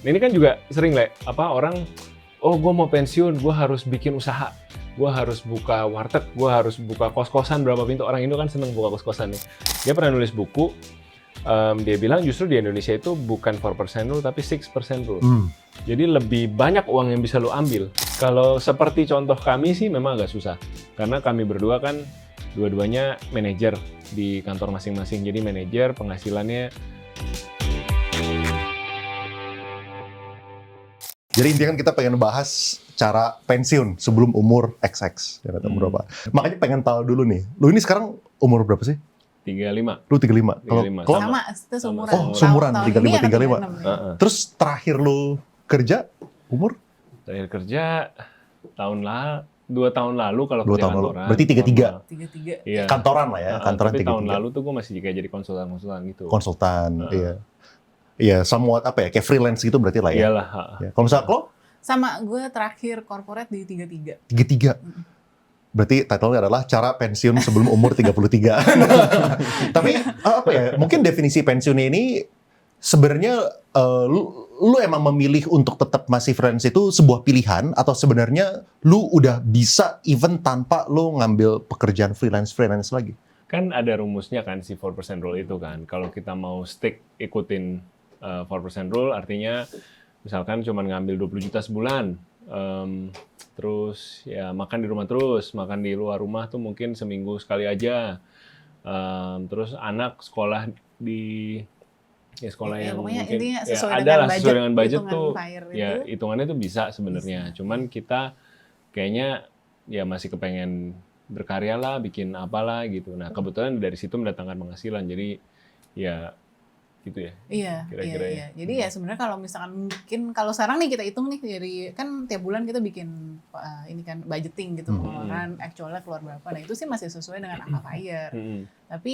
Ini kan juga sering orang, oh gue mau pensiun, gue harus bikin usaha, gue harus buka warteg, gue harus buka kos-kosan berapa pintu. Orang Indo kan seneng buka kos-kosan nih. Dia pernah nulis buku, dia bilang justru di Indonesia itu bukan 4% rule tapi 6% rule. Jadi lebih banyak uang yang bisa lo ambil. Kalau seperti contoh kami sih memang agak susah. Karena kami berdua kan dua-duanya manajer di kantor masing-masing. Jadi manajer penghasilannya. Jadi intinya kan kita pengen bahas cara pensiun sebelum umur XX. Ya, umur berapa. Makanya pengen tahu dulu nih. Lu ini sekarang umur berapa sih? 35. Lu 35? 35. Sama, itu seumuran. Oh, seumuran, 35. 35. Terus terakhir lu kerja, umur? Terakhir kerja 2 tahun lalu kalau 2 kerja tahun lalu. kantoran. Berarti 33? 33. Iya. Kantoran lah ya, kantoran tapi 33. tahun lalu tuh gue masih jadi konsultan gitu. Konsultan, iya. Iya, somewhat kayak freelance gitu berarti lah ya? Iyalah. Ya. Kalau misalnya lo? Sama, gue terakhir corporate di 33. 33? Berarti title-nya adalah cara pensiun sebelum umur 33. Tapi mungkin definisi pensiunnya ini sebenarnya lu emang memilih untuk tetap masih freelance itu sebuah pilihan atau sebenarnya lu udah bisa even tanpa lu ngambil pekerjaan freelance lagi? Kan ada rumusnya kan si 4% rule itu kan. Kalau kita mau ikutin 4% rule artinya misalkan cuma ngambil 20 juta sebulan. Terus ya makan di rumah terus, makan di luar rumah tuh mungkin seminggu sekali aja. Terus anak sekolah di sekolah yang pokoknya mungkin intinya sesuai dengan budget tuh ya hitungannya tuh bisa sebenarnya. Cuman kita kayaknya ya masih kepengen berkarya lah, bikin apalah gitu. Nah kebetulan dari situ mendatangkan penghasilan, jadi ya gitu ya. Iya. Jadi ya sebenarnya kalau misalkan mungkin kalau sekarang nih kita hitung nih dari kan tiap bulan kita bikin ini kan budgeting gitu pengeluaran actualnya keluar berapa. Nah itu sih masih sesuai dengan angka FIRE. Tapi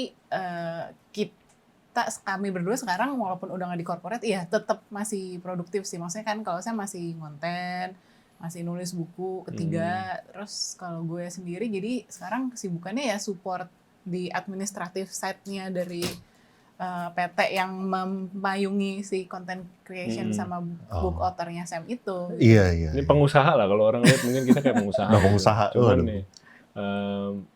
kami berdua sekarang walaupun udah nggak di corporate, iya tetap masih produktif sih. Maksudnya kan kalau saya masih konten, masih nulis buku ketiga. Terus kalau gue sendiri jadi sekarang kesibukannya ya support di administrative side-nya dari PT yang memayungi si content creation sama book author-nya Sam itu. Iya. Ini pengusaha lah kalau orang lihat mungkin kita kayak pengusaha. Pengusaha. Cuman nih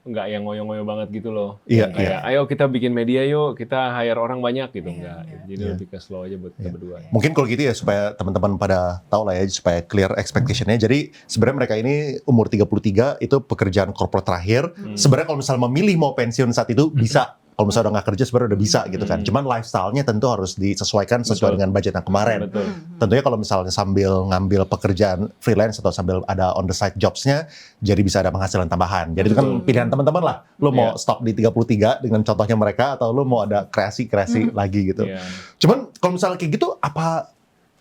nggak yang ngoyo-ngoyo banget gitu loh. Iya, kayak ayo kita bikin media yuk, kita hire orang banyak gitu. Enggak. Iya. Jadi lebih ke slow aja buat kita berdua. Mungkin kalau gitu ya supaya teman-teman pada tahu lah ya, supaya clear expectation-nya. Jadi sebenarnya mereka ini umur 33 itu pekerjaan corporate terakhir. Sebenarnya kalau misalnya memilih mau pensiun saat itu bisa. Kalau misalnya udah nggak kerja sebenarnya udah bisa gitu kan. Cuman lifestyle-nya tentu harus disesuaikan sesuai dengan budget yang kemarin. Betul. Tentunya kalau misalnya sambil ngambil pekerjaan freelance atau sambil ada on the side jobs-nya, jadi bisa ada penghasilan tambahan. Jadi itu kan pilihan teman-teman lah. Lo mau stop di 33 dengan contohnya mereka atau lo mau ada kreasi-kreasi lagi gitu. Cuman kalau misalnya kayak gitu apa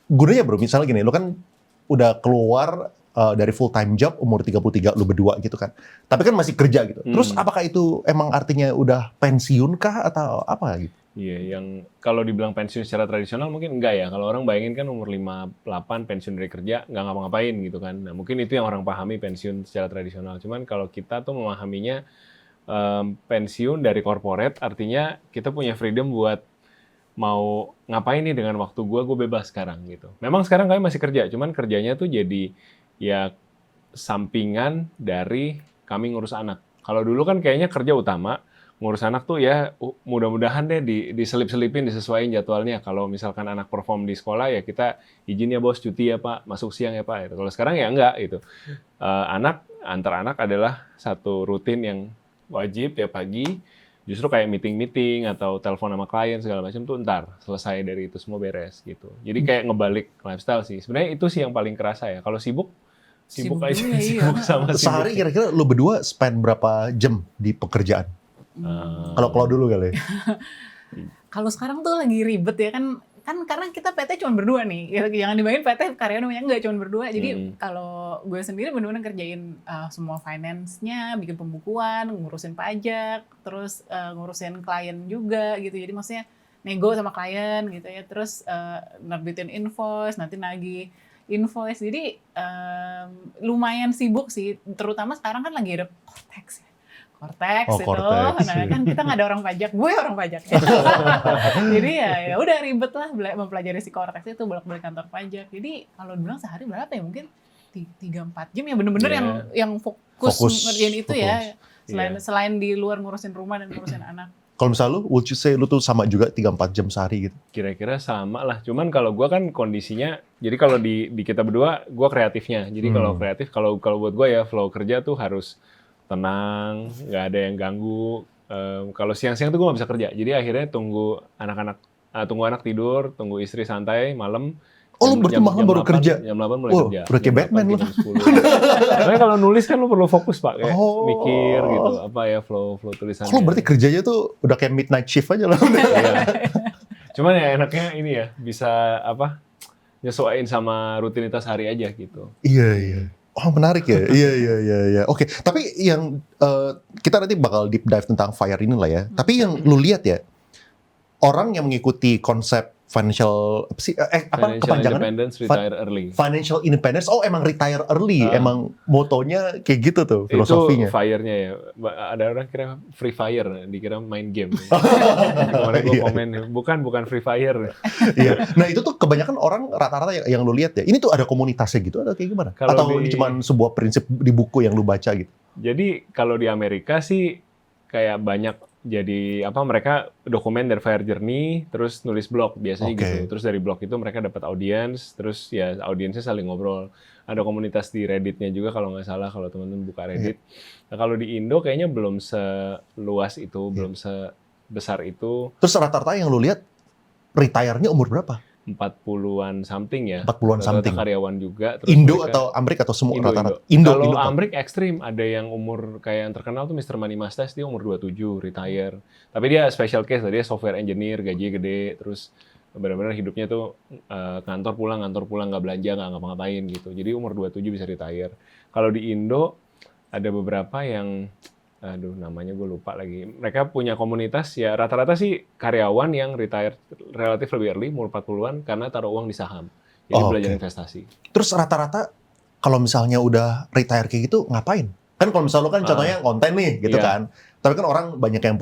gunanya bro? Misalnya gini, lo kan udah keluar dari full time job umur 33 lu berdua gitu kan. Tapi kan masih kerja gitu. Terus apakah itu emang artinya udah pensiun kah atau apa gitu? Iya, yang kalau dibilang pensiun secara tradisional mungkin enggak ya. Kalau orang bayangin kan umur 58 pensiun dari kerja nggak ngapa-ngapain gitu kan. Nah mungkin itu yang orang pahami pensiun secara tradisional. Cuman kalau kita tuh memahaminya pensiun dari corporate artinya kita punya freedom buat mau ngapain nih dengan waktu gue bebas sekarang gitu. Memang sekarang kami masih kerja, cuman kerjanya tuh jadi ya sampingan dari kami ngurus anak. Kalau dulu kan kayaknya kerja utama, ngurus anak tuh ya mudah-mudahan deh diselip-selipin, disesuaiin jadwalnya. Kalau misalkan anak perform di sekolah ya kita izin ya bos, cuti ya pak, masuk siang ya pak. Gitu. Kalau sekarang ya enggak gitu. Antar anak adalah satu rutin yang wajib ya pagi. Justru kayak meeting atau telepon sama klien segala macam tuh ntar selesai dari itu semua beres gitu. Jadi kayak ngebalik lifestyle sih. Sebenarnya itu sih yang paling kerasa ya. Kalau sibuk aja, sibuk sama sibuk. Sehari kira-kira lu berdua spend berapa jam di pekerjaan? Kalau dulu kali. Kalau sekarang tuh lagi ribet ya kan karena kita PT cuma berdua nih. Jangan dibayangin PT karyawan banyak, enggak cuma berdua. Jadi kalau gue sendiri benar-benar kerjain semua finance-nya, bikin pembukuan, ngurusin pajak, terus ngurusin klien juga gitu. Jadi maksudnya nego sama klien gitu ya. Terus nerbitin invoice, nanti nagih invoice. Jadi lumayan sibuk sih. Terutama sekarang kan lagi ada Cortex ya. Cortex Oh, itu. Cortex. Nah, kan kita nggak ada orang pajak, gue orang pajak. Jadi ya udah ribet lah mempelajari si Cortex itu bolak-balik kantor pajak. Jadi kalau dibilang sehari berapa ya? Mungkin 3-4 jam ya bener-bener Iya. yang fokus ngerjain itu ya. Iya. Selain di luar ngurusin rumah dan ngurusin anak. Kalau misalnya lu, would you say lu tuh sama juga 3-4 jam sehari gitu? Kira-kira sama lah. Cuman kalau gua kan kondisinya, jadi kalau di kita berdua, gua kreatifnya. Jadi kalau kreatif, kalau buat gua ya flow kerja tuh harus tenang, nggak ada yang ganggu. Kalau siang-siang tuh gua nggak bisa kerja. Jadi akhirnya tunggu anak tidur, tunggu istri santai malam. Oh, lu berarti malam baru 8, kerja? Jam 8 mulai Wow, kerja. udah kayak Jam Batman 8, lu. jam 10. Soalnya kalau nulis kan lu perlu fokus, Pak. Kayak mikir gitu, apa ya flow tulisannya. Oh, berarti kerjanya tuh udah kayak midnight shift aja lah. Iya. Cuman ya enaknya ini ya, bisa nyesuaiin sama rutinitas hari aja gitu. Iya. Oh, menarik ya. Iya. Oke, tapi yang kita nanti bakal deep dive tentang FIRE ini lah ya. Tapi yang lu lihat ya, orang yang mengikuti konsep financial Financial kepanjangannya? independence, retire early. Financial independence. Oh, emang retire early. Emang motonya kayak gitu tuh filosofinya. Itu FIRE-nya ya. Ada orang kira free fire, dikira main game. Kemarin gue komen, bukan free fire. Iya. Nah, itu tuh kebanyakan orang rata-rata yang lu lihat ya. Ini tuh ada komunitasnya gitu atau kayak gimana? Kalau Atau ini cuma sebuah prinsip di buku yang lu baca gitu? Jadi kalau di Amerika sih kayak banyak jadi mereka dokumen dari FIRE journey, terus nulis blog biasanya gitu. Terus dari blog itu mereka dapat audiens, terus ya audiensnya saling ngobrol. Ada komunitas di Reddit-nya juga kalau nggak salah, kalau teman-teman buka Reddit. Nah kalau di Indo kayaknya belum seluas itu, belum sebesar itu. Terus rata-rata yang lu lihat retire-nya umur berapa? 40-an something ya. 40-an Rata-rata something. karyawan juga. Terus Indo mereka, atau Amerika atau semua rata-rata? Kalau Pak. Amerik ekstrim, ada yang umur kayak yang terkenal tuh Mr. Money Mustache, dia umur 27, retire. Tapi dia special case, dia software engineer, gajinya gede, terus benar-benar hidupnya tuh kantor pulang, nggak belanja, nggak ngapa-ngapain gitu. Jadi umur 27 bisa retire. Kalau di Indo, ada beberapa yang namanya gue lupa lagi. Mereka punya komunitas ya rata-rata sih karyawan yang retire relatif lebih early, umur 40-an karena taruh uang di saham. Jadi belajar investasi. Terus rata-rata kalau misalnya udah retire kayak gitu ngapain? Kan kalau misalnya lu kan contohnya konten nih gitu kan. Tapi kan orang banyak yang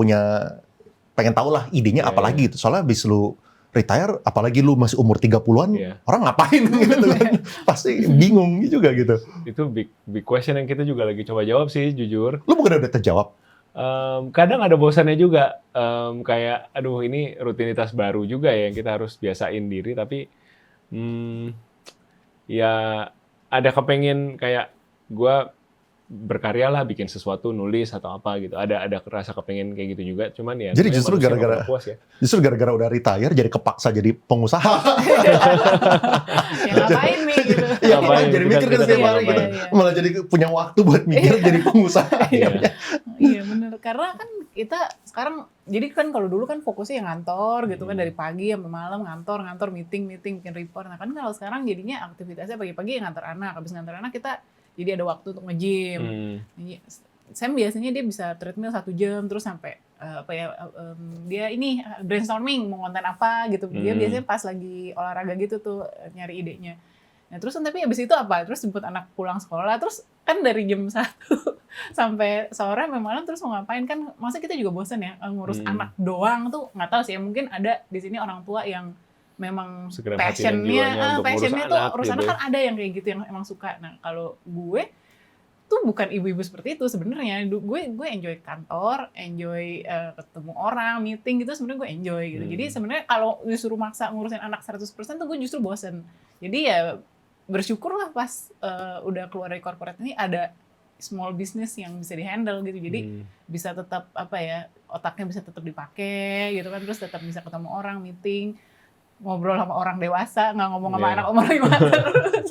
pengen tahu lah idenya apa lagi gitu. Soalnya habis lu retire, apalagi lu masih umur 30-an, orang ngapain gitu kan. Pasti bingung juga gitu. Itu big question yang kita juga lagi coba jawab sih, jujur. Lu bukan udah terjawab? Kadang ada bosannya juga. Kayak, aduh ini rutinitas baru juga ya yang kita harus biasain diri. Tapi ya ada kepengen kayak gue berkarya lah, bikin sesuatu, nulis atau apa gitu. Ada rasa kepengen kayak gitu juga. Cuman ya. Jadi justru gara-gara udah retire jadi kepaksa jadi pengusaha. Ya ngapain nih gitu. Ya ngapain jadi mikir kan setiap hari gitu. Malah jadi punya waktu buat mikir jadi pengusaha. Iya bener. Karena kan kita sekarang, jadi kan kalau dulu kan fokusnya yang ngantor gitu kan, dari pagi sampai malam ngantor, meeting, bikin report. Nah kan kalau sekarang jadinya aktivitasnya pagi-pagi ngantar anak. Habis ngantar anak kita jadi ada waktu untuk nge-gym. Sam biasanya dia bisa treadmill 1 jam terus sampai dia ini brainstorming mau konten apa gitu. Dia biasanya pas lagi olahraga gitu tuh nyari idenya. Nah terus tapi habis itu apa? Terus jemput anak pulang sekolah, terus kan dari jam 1 sampai sore sampai malam terus mau ngapain kan? Masa kita juga bosan ya ngurus anak doang tuh, nggak tahu sih ya, mungkin ada di sini orang tua yang memang passionnya tuh urus anak kan ada yang kayak gitu yang emang suka. Nah kalau gue tuh bukan ibu-ibu seperti itu sebenarnya. Gue enjoy kantor, enjoy ketemu orang, meeting gitu, sebenarnya gue enjoy gitu. Jadi sebenarnya kalau disuruh maksa ngurusin anak 100% tuh gue justru bosen. Jadi ya bersyukurlah pas udah keluar dari corporate ini ada small business yang bisa dihandle gitu. Jadi bisa tetap otaknya bisa tetap dipakai gitu kan, terus tetap bisa ketemu orang, meeting, ngobrol sama orang dewasa, nggak ngomong sama anak umur 5 terus.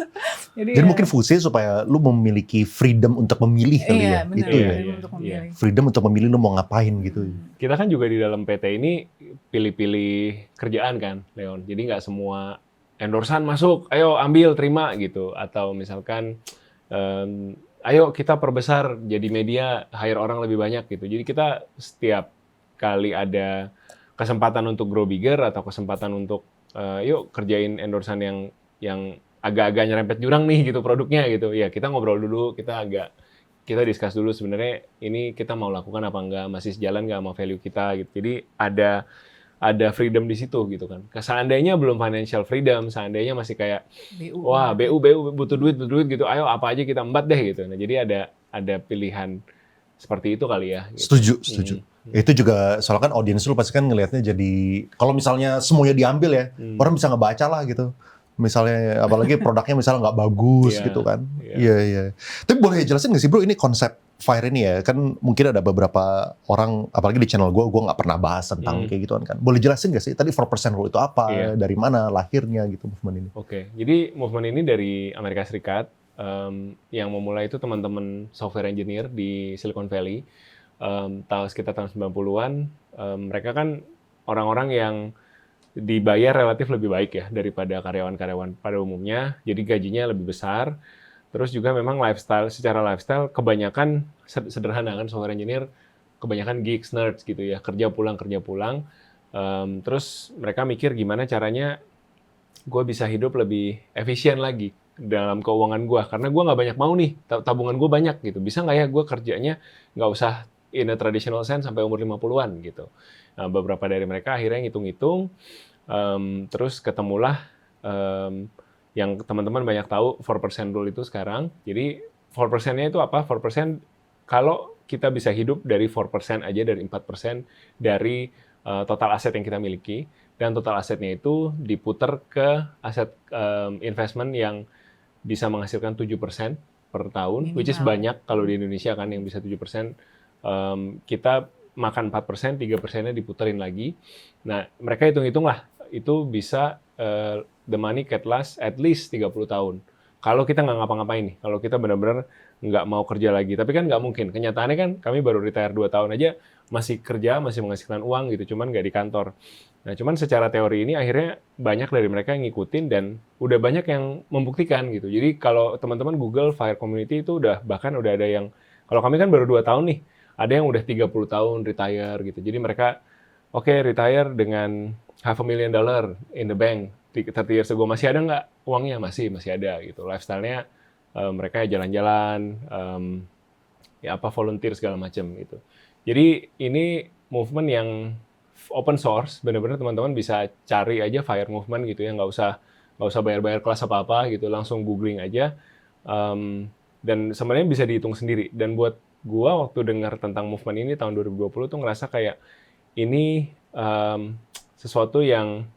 Jadi mungkin fungsi supaya lu memiliki freedom untuk memilih kali ya. Bener, itu ya. untuk memilih. Freedom untuk memilih lu mau ngapain gitu. Kita kan juga di dalam PT ini pilih-pilih kerjaan kan, Leon. Jadi nggak semua endorsan masuk, ayo ambil, terima gitu. Atau misalkan, ayo kita perbesar jadi media, hire orang lebih banyak gitu. Jadi kita setiap kali ada kesempatan untuk grow bigger atau kesempatan untuk yuk kerjain endorsan yang agak-agak nyerempet jurang nih gitu produknya gitu. Ya kita ngobrol dulu, kita agak kita discuss dulu sebenarnya ini kita mau lakukan apa enggak, masih sejalan nggak sama value kita gitu. Jadi ada freedom di situ gitu kan. Seandainya belum financial freedom, seandainya masih kayak wah BU butuh duit gitu, ayo apa aja kita embat deh gitu. Nah jadi ada pilihan seperti itu kali ya. Gitu. Setuju. Itu juga soalnya kan audiens lu pasti kan ngelihatnya jadi kalau misalnya semuanya diambil ya, orang bisa ngebaca lah gitu. Misalnya apalagi produknya misalnya nggak bagus Iya, gitu kan. iya. Iya. Tapi boleh jelasin nggak sih bro ini konsep FIRE ini ya? Kan mungkin ada beberapa orang apalagi di channel gue nggak pernah bahas tentang kayak gituan kan. Boleh jelasin nggak sih tadi 4% rule itu apa? Iya. Dari mana lahirnya gitu movement ini? Oke, jadi movement ini dari Amerika Serikat. Yang memulai itu teman-teman software engineer di Silicon Valley. Tahu sekitar tahun 90-an, mereka kan orang-orang yang dibayar relatif lebih baik ya daripada karyawan-karyawan pada umumnya, jadi gajinya lebih besar. Terus juga memang secara lifestyle kebanyakan sederhana kan, software engineer kebanyakan geeks, nerds gitu ya, kerja pulang. Terus mereka mikir gimana caranya gue bisa hidup lebih efisien lagi dalam keuangan gue, karena gue nggak banyak mau nih, tabungan gue banyak gitu, bisa nggak ya gue kerjanya nggak usah in a traditional sense sampai umur 50-an gitu. Nah, beberapa dari mereka akhirnya ngitung-ngitung, terus ketemulah yang teman-teman banyak tahu 4% rule itu sekarang. Jadi 4%-nya itu apa? 4% kalau kita bisa hidup dari 4% aja, dari 4% dari total aset yang kita miliki, dan total asetnya itu diputar ke aset investment yang bisa menghasilkan 7% per tahun, which is banyak kalau di Indonesia kan yang bisa 7%. Kita makan 4%, 3%-nya diputerin lagi. Nah, mereka hitung-hitung lah, itu bisa the money can last at least 30 tahun. Kalau kita nggak ngapa-ngapain nih, kalau kita benar-benar nggak mau kerja lagi. Tapi kan nggak mungkin. Kenyataannya kan kami baru retire 2 tahun aja, masih kerja, masih menghasilkan uang gitu, cuman nggak di kantor. Nah, cuman secara teori ini akhirnya banyak dari mereka yang ngikutin dan udah banyak yang membuktikan gitu. Jadi kalau teman-teman Google FIRE Community itu bahkan udah ada yang, kalau kami kan baru 2 tahun nih, ada yang udah 30 tahun retire gitu. Jadi mereka retire dengan $500,000 in the bank. 30 years ago masih ada nggak uangnya? Masih ada gitu. Lifestyle-nya mereka jalan-jalan, volunteer segala macam gitu. Jadi ini movement yang open source, benar-benar teman-teman bisa cari aja FIRE movement gitu ya, nggak usah bayar kelas apa-apa gitu, langsung googling aja, dan sebenarnya bisa dihitung sendiri. Dan buat gua waktu dengar tentang movement ini tahun 2020 tuh ngerasa kayak ini sesuatu yang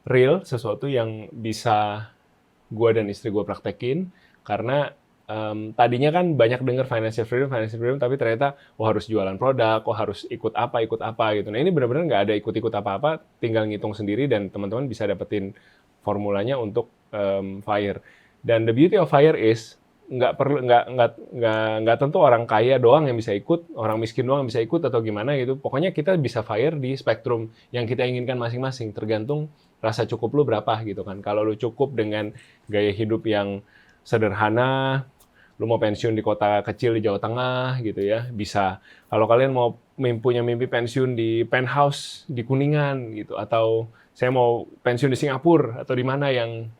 real, sesuatu yang bisa gua dan istri gua praktekin, karena tadinya kan banyak dengar financial freedom, tapi ternyata harus jualan produk, harus ikut apa gitu. Nah ini benar-benar nggak ada ikut-ikut apa-apa, tinggal ngitung sendiri dan teman-teman bisa dapetin formulanya untuk FIRE. Dan the beauty of FIRE is nggak tentu orang kaya doang yang bisa ikut, orang miskin doang yang bisa ikut atau gimana gitu. Pokoknya kita bisa FIRE di spektrum yang kita inginkan masing-masing, tergantung rasa cukup lu berapa gitu kan. Kalau lu cukup dengan gaya hidup yang sederhana, lu mau pensiun di kota kecil di Jawa Tengah gitu ya, bisa. Kalau kalian mau punya mimpi pensiun di penthouse di Kuningan gitu, atau saya mau pensiun di Singapura atau di mana yang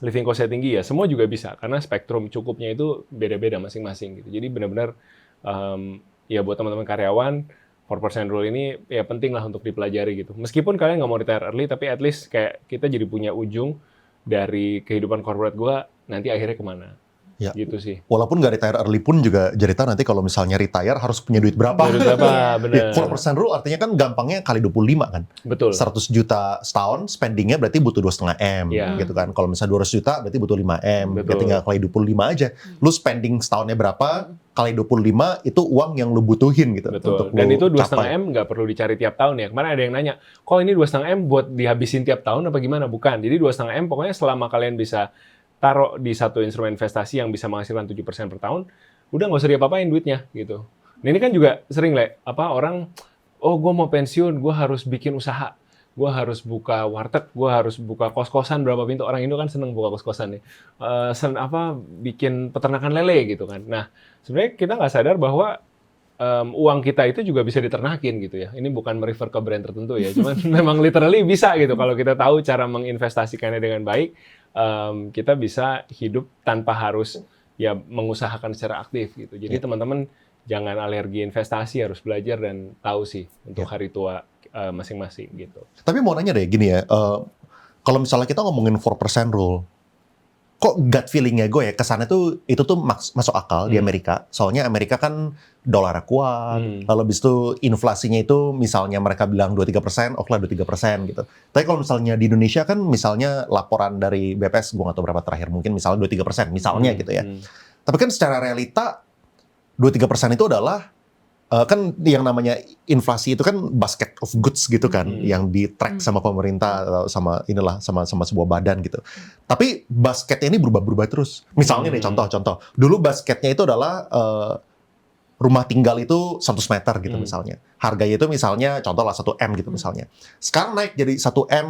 living cost-nya tinggi, ya semua juga bisa, karena spektrum cukupnya itu beda-beda masing-masing gitu. Jadi benar-benar ya buat teman-teman karyawan, 4% rule ini ya penting lah untuk dipelajari gitu. Meskipun kalian nggak mau retire early, tapi at least kayak kita jadi punya ujung dari kehidupan corporate gua nanti akhirnya kemana. Ya. Gitu sih. Walaupun nggak retire early pun juga jadi tahu nanti kalau misalnya retire harus punya duit berapa. Bener. 4% rule artinya kan gampangnya kali 25 kan. Betul. 100 juta setahun, spendingnya berarti butuh 2,5 M gitu kan. Kalau misalnya 200 juta berarti butuh 5 M. Ya tinggal kali 25 aja. Lu spending setahunnya berapa, kali 25 itu uang yang lu butuhin gitu. Betul. Dan itu 2,5 M nggak perlu dicari tiap tahun ya. Kemarin ada yang nanya, kok ini 2,5 M buat dihabisin tiap tahun apa gimana? Bukan. Jadi 2,5 M pokoknya selama kalian bisa taruh di satu instrumen investasi yang bisa menghasilkan 7% per tahun, udah nggak usah diapa-apain duitnya gitu. Nah ini kan juga sering orang, gue mau pensiun, gue harus bikin usaha, gue harus buka warteg, gue harus buka kos-kosan berapa pintu. Orang Indo kan seneng buka kos-kosan nih, bikin peternakan lele gitu kan. Nah sebenarnya kita nggak sadar bahwa uang kita itu juga bisa diternakin gitu ya. Ini bukan merefer ke brand tertentu ya, cuman memang literally bisa gitu. Kalau kita tahu cara menginvestasikannya dengan baik, kita bisa hidup tanpa harus ya mengusahakan secara aktif gitu. Jadi teman-teman jangan alergi investasi, harus belajar dan tahu sih untuk hari tua masing-masing gitu. Tapi mau nanya deh gini ya, kalau misalnya kita ngomongin 4% rule, kok gut feeling-nya gue ya kesana tuh itu tuh masuk akal di Amerika. Soalnya Amerika kan dolar kuat, lalu habis itu inflasinya itu misalnya mereka bilang 2-3%, oke lah 2-3% gitu. Tapi kalau misalnya di Indonesia kan misalnya laporan dari BPS, gue nggak tahu berapa terakhir, mungkin misalnya 2-3% misalnya gitu ya. Tapi kan secara realita 2-3% itu adalah kan yang namanya inflasi itu kan basket of goods gitu kan, yang di-track sama pemerintah atau sama inilah sama sebuah badan gitu. Tapi basketnya ini berubah-berubah terus. Misalnya nih contoh. Dulu basketnya itu adalah rumah tinggal itu 100 meter gitu misalnya. Harganya itu misalnya contoh lah 1 M gitu misalnya. Sekarang naik jadi 1 M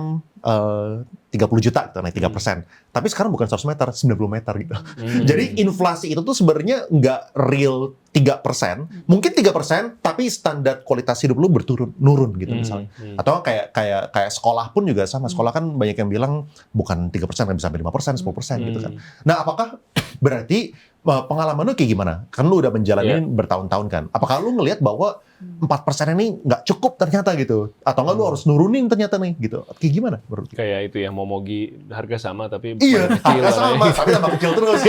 30 juta gitu, naik 3%. Tapi sekarang bukan 100 meter, 90 meter gitu. Jadi inflasi itu tuh sebenarnya nggak real 3%, mungkin 3%, tapi standar kualitas hidup lu nurun gitu misalnya. Atau kayak sekolah pun juga sama. Sekolah kan banyak yang bilang bukan 3%, bisa sampai 5%, 10% gitu kan. Nah, apakah berarti pengalaman lu kayak gimana? Kan lu udah menjalani bertahun-tahun kan. Apakah lu ngelihat bahwa 4% ini nggak cukup ternyata gitu? Atau nggak lu harus nurunin ternyata nih gitu? Kayak gimana menurut lu? Kayak itu ya, momogi harga sama tapi Iya, kecil. harga sama, tapi tambah kecil terus.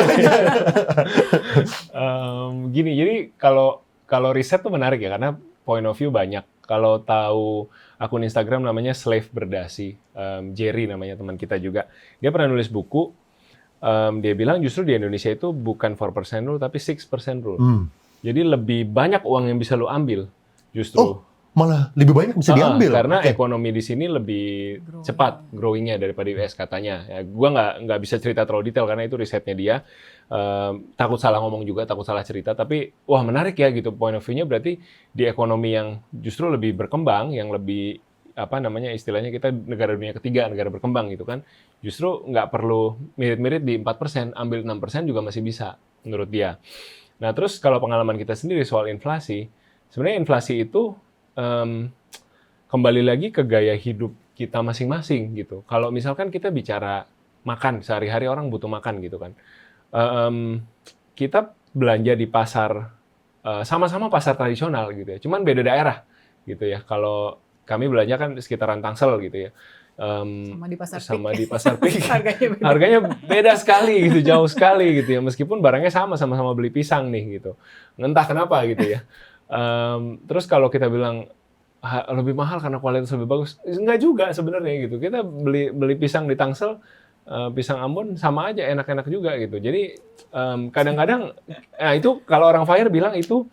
Gini, jadi kalau riset tuh menarik ya, karena point of view banyak. Kalau tahu akun Instagram namanya Slave Berdasi, Jerry namanya teman kita juga. Dia pernah nulis buku, dia bilang justru di Indonesia itu bukan 4% rule, tapi 6% rule. Jadi lebih banyak uang yang bisa lo ambil, justru. Oh, malah lebih banyak bisa diambil. Karena ekonomi di sini lebih cepat growing-nya daripada US katanya. Ya, gua nggak bisa cerita terlalu detail karena itu risetnya dia. Takut salah ngomong juga, takut salah cerita. Tapi wah menarik ya gitu point of view-nya, berarti di ekonomi yang justru lebih berkembang, yang lebih apa namanya istilahnya kita negara dunia ketiga, negara berkembang gitu kan. Justru nggak perlu mirip-mirip di 4%, ambil 6% juga masih bisa menurut dia. Nah terus kalau pengalaman kita sendiri soal inflasi, sebenarnya inflasi itu kembali lagi ke gaya hidup kita masing-masing gitu. Kalau misalkan kita bicara makan, sehari-hari orang butuh makan gitu kan. Kita belanja di pasar, sama-sama pasar tradisional gitu ya, cuman beda daerah gitu ya. Kalau kami belanja kan di sekitaran Tangsel gitu ya. Sama di pasar Pik. Harganya beda sekali gitu, jauh sekali gitu ya. Meskipun barangnya sama-sama beli pisang nih gitu. Entah kenapa gitu ya. Terus kalau kita bilang lebih mahal karena kualitas lebih bagus, enggak juga sebenarnya gitu. Kita beli pisang di Tangsel, pisang Ambon sama aja enak-enak juga gitu. Jadi kadang-kadang itu kalau orang FIRE bilang itu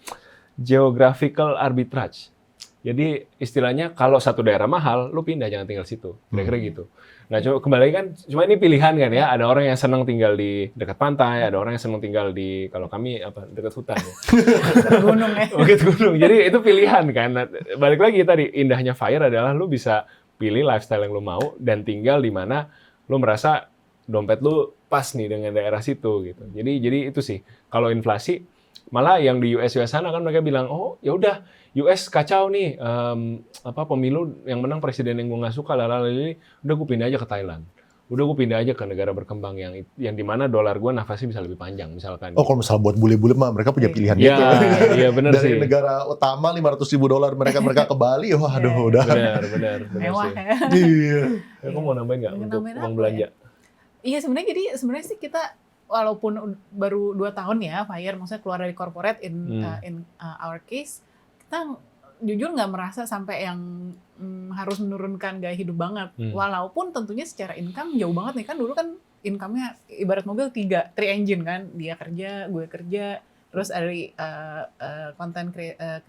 geographical arbitrage. Jadi istilahnya kalau satu daerah mahal, lu pindah jangan tinggal situ, kira-kira gitu. Nah coba kembali kan, cuma ini pilihan kan ya. Ada orang yang senang tinggal di dekat pantai, ada orang yang senang tinggal di kalau kami dekat hutan. Ya. Gunung ya. Dekat gunung. Jadi itu pilihan kan. Nah, balik lagi tadi indahnya FIRE adalah lu bisa pilih lifestyle yang lu mau dan tinggal di mana lu merasa dompet lu pas nih dengan daerah situ gitu. Jadi itu sih. Kalau inflasi malah yang di US sana kan mereka bilang, oh ya udah US kacau nih, pemilu yang menang presiden yang gue nggak suka, udah gue pindah aja ke Thailand, udah gue pindah aja ke negara berkembang yang dimana dolar gue nafasnya bisa lebih panjang misalkan. Oh kalau misalnya buat bule-bule mah mereka punya pilihan gitu. Iya benar sih. Dari sih. negara utama $500,000 mereka ke Bali, wah aduh udah. Benar Mewah sih. ya. Iya. Kamu mau nambahin nggak untuk uang belanja? Iya sebenarnya sih kita walaupun baru 2 tahun ya FIRE, maksudnya keluar dari corporate in our case, kita jujur nggak merasa sampai yang harus menurunkan gaya hidup banget. Walaupun tentunya secara income jauh banget nih kan, dulu kan income-nya ibarat mobil 3 engine kan, dia kerja, gue kerja, terus dari content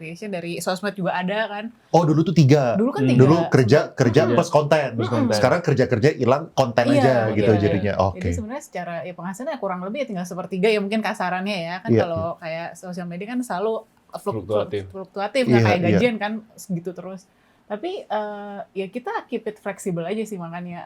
creation dari sosmed juga ada kan. Oh dulu tuh 3. Dulu kan 3. Dulu kerja plus konten. Sekarang kerja hilang konten aja gitu jadinya. Oke. Jadi sebenarnya secara ya penghasilannya kurang lebih ya tinggal 1/3 ya mungkin kasarannya ya kan. Kalau kayak sosial media kan selalu fluktuatif nggak kayak gajian kan segitu terus. Tapi ya kita keep it flexible aja sih, makanya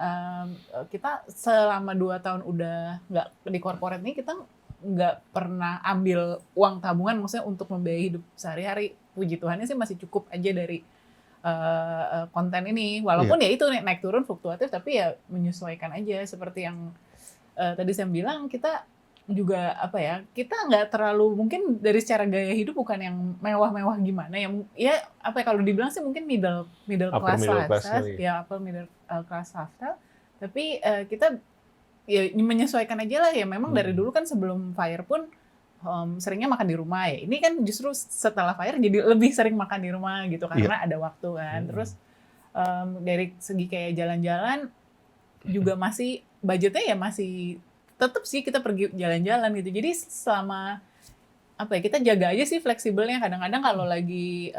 kita selama 2 tahun udah nggak di corporate nih, kita nggak pernah ambil uang tabungan maksudnya untuk membiayai hidup sehari-hari. Puji Tuhannya sih masih cukup aja dari konten ini, walaupun ya itu naik turun fluktuatif, tapi ya menyesuaikan aja seperti yang tadi saya bilang, kita juga apa ya, kita nggak terlalu, mungkin dari secara gaya hidup bukan yang mewah-mewah gimana ya apa ya, kalau dibilang sih mungkin middle Upper class middle class lifestyle, kali. ya upper middle class lifestyle, tapi kita ya menyesuaikan aja lah ya. Memang dari dulu kan sebelum Fire pun seringnya makan di rumah ya. Ini kan justru setelah Fire jadi lebih sering makan di rumah gitu karena ada waktu kan. Terus dari segi kayak jalan-jalan juga masih budgetnya ya masih tetap sih kita pergi jalan-jalan gitu. Jadi selama apa ya, kita jaga aja sih fleksibelnya. Kadang-kadang kalau lagi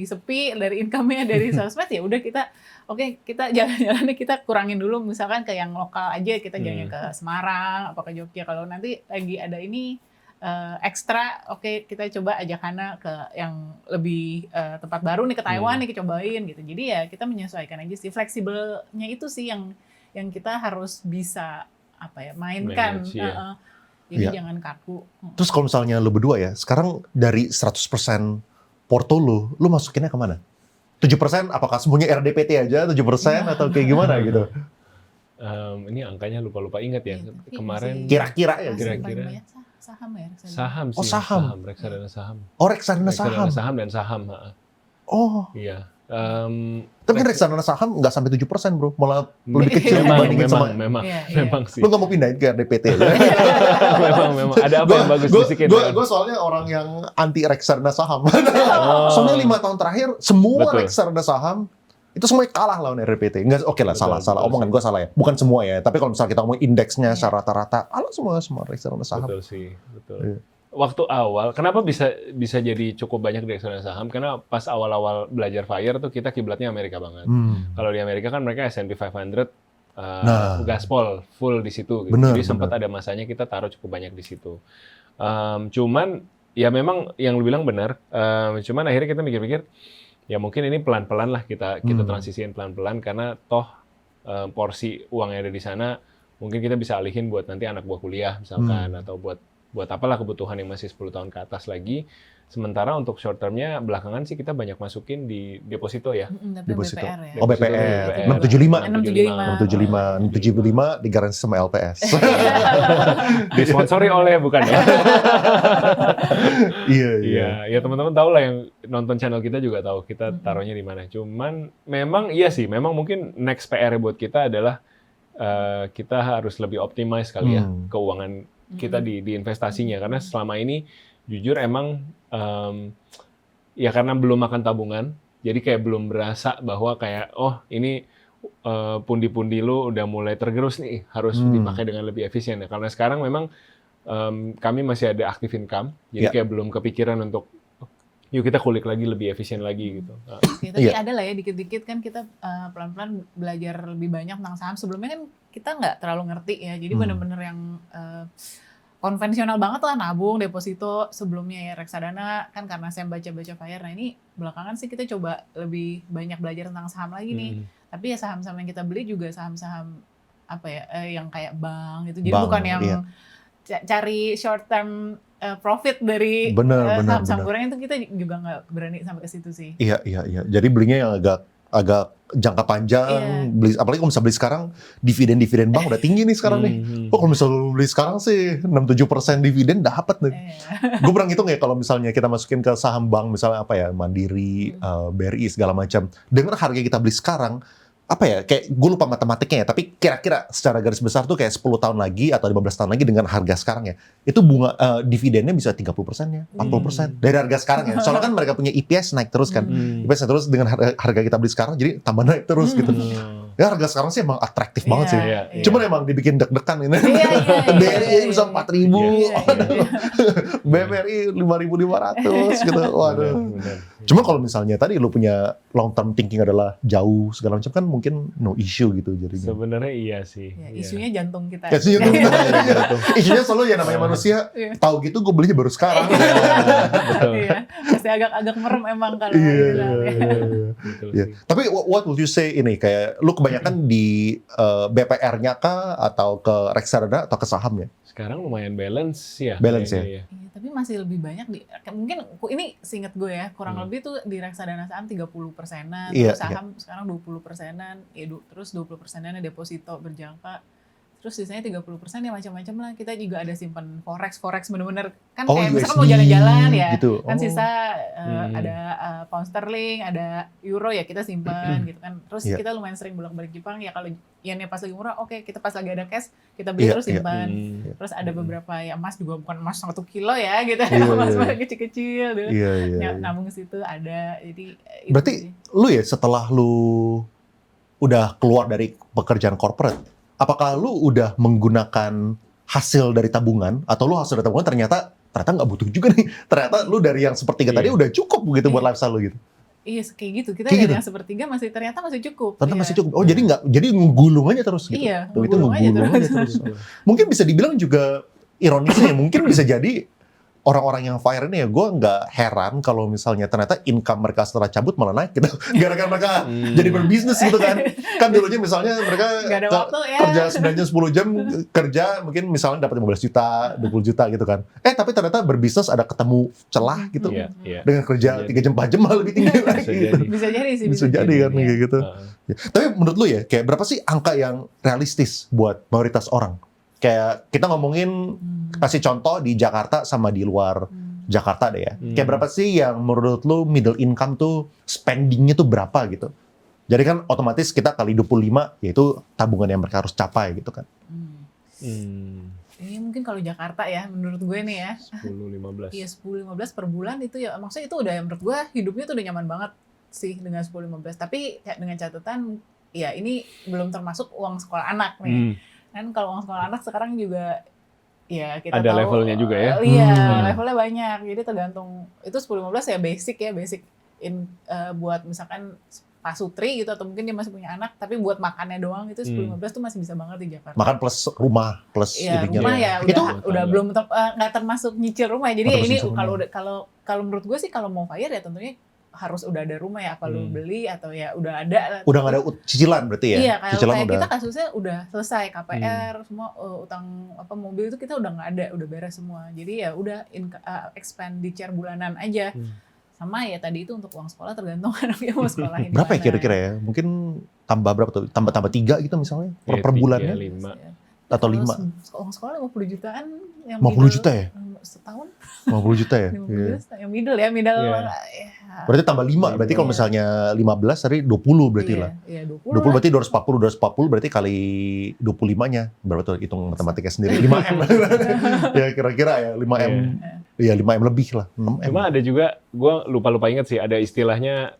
sepi dari income-nya dari sosmed ya udah kita kita jalan-jalannya kita kurangin dulu, misalkan ke yang lokal aja, kita jalannya ke Semarang apa ke Jogja. Kalau nanti lagi ada ini ekstra, kita coba ajak Hana ke yang lebih tempat baru nih, ke Taiwan nih, kita cobain gitu. Jadi ya kita menyesuaikan aja sih, fleksibelnya itu sih yang kita harus bisa apa ya, mainkan. Manage, ya. Jadi jangan kaku. Terus kalau misalnya lu berdua ya, sekarang dari 100% porto lu masukinnya kemana? 7% apakah semuanya RDPT aja, 7% atau kayak gimana gitu? Ini angkanya lupa ingat ya. Kemarin Kira-kira ya? Kira-kira. Saham ya? Saham sih. Oh, saham. Reksadana saham. Oh, reksadana saham. Reksadana saham dan saham. Oh. Iya. Tapi kan reksadana saham nggak sampai 7% bro, malah lebih kecil dibandingin sama. Memang sih. Lu nggak mau pindahin ke RDPT ya? memang. Ada apa yang bagus bisikin? Gue soalnya orang yang anti reksadana saham. Soalnya 5 tahun terakhir semua reksadana saham itu semuanya kalah lawan RDPT. Enggak, oke lah, salah. Omongan gue salah ya. Bukan semua ya. Tapi kalau misalnya kita ngomong indeksnya secara rata-rata, kalah semua reksadana saham. Betul sih, betul. Waktu awal, kenapa bisa jadi cukup banyak di reksadana saham? Karena pas awal-awal belajar Fire tuh kita kiblatnya Amerika banget. Kalau di Amerika kan mereka S&P 500, gaspol full di situ. Gitu. Jadi sempat ada masanya kita taruh cukup banyak di situ. Cuman ya memang yang lu bilang benar. Cuman akhirnya kita mikir-mikir, ya mungkin ini pelan-pelan lah kita transisiin pelan-pelan karena toh porsi uang yang ada di sana mungkin kita bisa alihin buat nanti anak buah kuliah misalkan atau buat apalah kebutuhan yang masih 10 tahun ke atas lagi. Sementara untuk short termnya belakangan sih kita banyak masukin di deposito ya. Deposito. BPR ya. Oh BPR. 675 digaransi sama LPS. Disponsori oleh bukan ya? Iya. Ya teman-teman tahu lah yang nonton channel kita juga tahu kita taruhnya di mana. Cuman memang iya sih, memang mungkin next PR buat kita adalah kita harus lebih optimize kali ya keuangan kita di investasinya, karena selama ini jujur emang ya karena belum makan tabungan, jadi kayak belum berasa bahwa kayak ini pundi-pundi lu udah mulai tergerus nih, harus dipakai dengan lebih efisien ya. Karena sekarang memang kami masih ada active income, jadi kayak belum kepikiran untuk yuk kita kulik lagi lebih efisien lagi gitu. Ya, tapi ada lah ya dikit-dikit kan kita pelan-pelan belajar lebih banyak tentang saham. Sebelumnya kan kita nggak terlalu ngerti ya, jadi bener-bener yang konvensional banget lah, nabung, deposito, sebelumnya ya reksadana kan karena saya baca-baca Fire. Nah ini belakangan sih kita coba lebih banyak belajar tentang saham lagi nih. Tapi ya saham-saham yang kita beli juga saham-saham apa ya yang kayak bank gitu. Jadi bukan yang cari short term profit dari saham-saham kurang, itu kita juga nggak berani sampai ke situ sih. Iya. Jadi belinya yang agak jangka panjang, beli, apalagi kalau misalnya beli sekarang, dividen bank udah tinggi nih sekarang nih. Kalau misalnya beli sekarang sih 6-7% dividen dapat nih. Gue pernah ngitung ya, kalau misalnya kita masukin ke saham bank, misalnya apa ya, Mandiri, BRI segala macam, dengan harga kita beli sekarang, apa ya, kayak gue lupa matematiknya ya, tapi kira-kira secara garis besar tuh kayak 10 tahun lagi atau 15 tahun lagi dengan harga sekarang ya, itu bunga dividennya bisa 30%-nya, 40% dari harga sekarang ya. Soalnya kan mereka punya EPS naik terus kan. EPS naik terus dengan harga kita beli sekarang, jadi tambah naik terus gitu. Ya harga sekarang sih emang atraktif banget sih. Cuman emang dibikin deg-degan ini. BRI bisa 4.000, BRI 5.500 gitu. Waduh. Cuma kalau misalnya tadi lu punya long term thinking adalah jauh segala macam, kan mungkin no issue gitu jadinya. Sebenarnya iya sih. Ya, isunya jantung kita. Isunya selalu ya namanya manusia. Tahu gitu gue belinya baru sekarang. Betul. Iya. Pasti agak merem emang kalau Tapi what would you say ini, kayak lu kebanyakan di BPR-nya kah atau ke reksadana atau ke sahamnya? Sekarang lumayan balance ya. Balance ya. Iya, tapi masih lebih banyak mungkin ini seingat gue ya, kurang lebih tuh di reksadana saham 30%-an, terus saham sekarang 20%-an, terus 20%-an deposito berjangka, Terus sisanya 30% ya macam-macam lah. Kita juga ada simpan forex bener-bener kan Oh, kayak misalkan USD mau jalan-jalan ya. gitu. Kan Oh. sisa ada pound sterling, ada euro ya kita simpan gitu kan. Terus Iya. kita lumayan sering bolak-balik Jepang ya, kalau yennya pas lagi murah oke, kita pas lagi ada cash kita beli Iya, terus iya. simpan. Terus ada beberapa ya emas juga bukan emas 1 kilo ya gitu. Iya, Emas iya. kecil-kecil dulu. Iya, iya. Nabung ke situ ada. Jadi itu Berarti sih. lu ya setelah lu udah keluar dari pekerjaan corporate, apakah lu udah menggunakan hasil dari tabungan atau lu hasil dari tabungan ternyata nggak butuh juga nih. Ternyata lu dari yang sepertiga tadi udah cukup gitu buat Iya. lifestyle lu gitu. Iya kayak gitu. Kita Kayak dari gitu? yang sepertiga ternyata masih cukup. Ternyata Iya. masih cukup. Oh, jadi ngegulung aja terus gitu. Iya, Tuh, itu ngegulung aja ngegulung aja terus. Mungkin bisa dibilang juga ironisnya ya, mungkin bisa jadi orang-orang yang fire ini ya, gue nggak heran kalau misalnya ternyata income mereka setelah cabut malah naik gitu. Gara-gara mereka jadi berbisnis gitu kan. Kan dulunya misalnya mereka Nggak ada waktu ya. kerja 9 jam 10 jam kerja mungkin misalnya dapat 15 juta, 20 juta gitu kan. Tapi ternyata berbisnis ada ketemu celah gitu. Iya, iya. Dengan kerja 3 jam 4 jam malah lebih tinggi lagi. Bisa jadi. Bisa jadi sih. Bisa jadi kan Iya. kayak gitu. Ya. Tapi menurut lu ya, kayak berapa sih angka yang realistis buat mayoritas orang? Kayak kita ngomongin, kasih contoh di Jakarta sama di luar Jakarta deh ya. Kayak berapa sih yang menurut lu middle income tuh spendingnya tuh berapa gitu? Jadi kan otomatis kita kali 25, yaitu tabungan yang mereka harus capai gitu kan. Ini mungkin kalau Jakarta ya, menurut gue nih ya. 10-15. Iya 10-15 per bulan itu ya, maksudnya itu udah menurut gue hidupnya tuh udah nyaman banget sih dengan 10-15. Tapi ya, dengan catatan, ya ini belum termasuk uang sekolah anak nih. Kan kalau uang sekolah anak sekarang juga ya kita Ada tahu, levelnya juga ya? Iya, levelnya banyak. Jadi tergantung itu 10-15 ya basic buat misalkan pasutri gitu atau mungkin dia masih punya anak tapi buat makannya doang itu 10-15 tuh masih bisa banget di Jakarta. Makan plus rumah plus Iya, ininya rumah lah. ya Itu udah belum nggak termasuk nyicil rumah. Jadi Oh, ya ini termasuk nyicil kalau menurut gue sih kalau mau fire ya tentunya harus udah ada rumah ya, apa lu beli atau ya udah ada lah. udah nggak ada cicilan berarti ya? Iya, kalau Cicilan kayak udah. kita kasusnya udah selesai KPR semua, utang apa mobil itu kita udah nggak ada, udah beres semua. Jadi ya udah expenditure bulanan aja. Sama ya tadi itu untuk uang sekolah tergantung anaknya mau sekolahin Berapa ya dimana. kira-kira ya? Mungkin tambah berapa tuh? Tambah 3 gitu misalnya per bulannya? 5. Atau Kalau 5? Uang sekolah 50 jutaan yang 50 middle, juta ya? setahun 50 juta ya? 50 Iya. juta yang middle ya Iya. ya. Berarti tambah 5, berarti kalau Iya. misalnya 15 tadi 20 berarti lah. Iya, 20 20 berarti 240 berarti kali 25-nya. Berapa tuh hitung matematika sendiri? 5M. Ya kira-kira ya 5M. Ya 5M lebih lah, 6M. Cuma ada juga, gue lupa ingat sih, ada istilahnya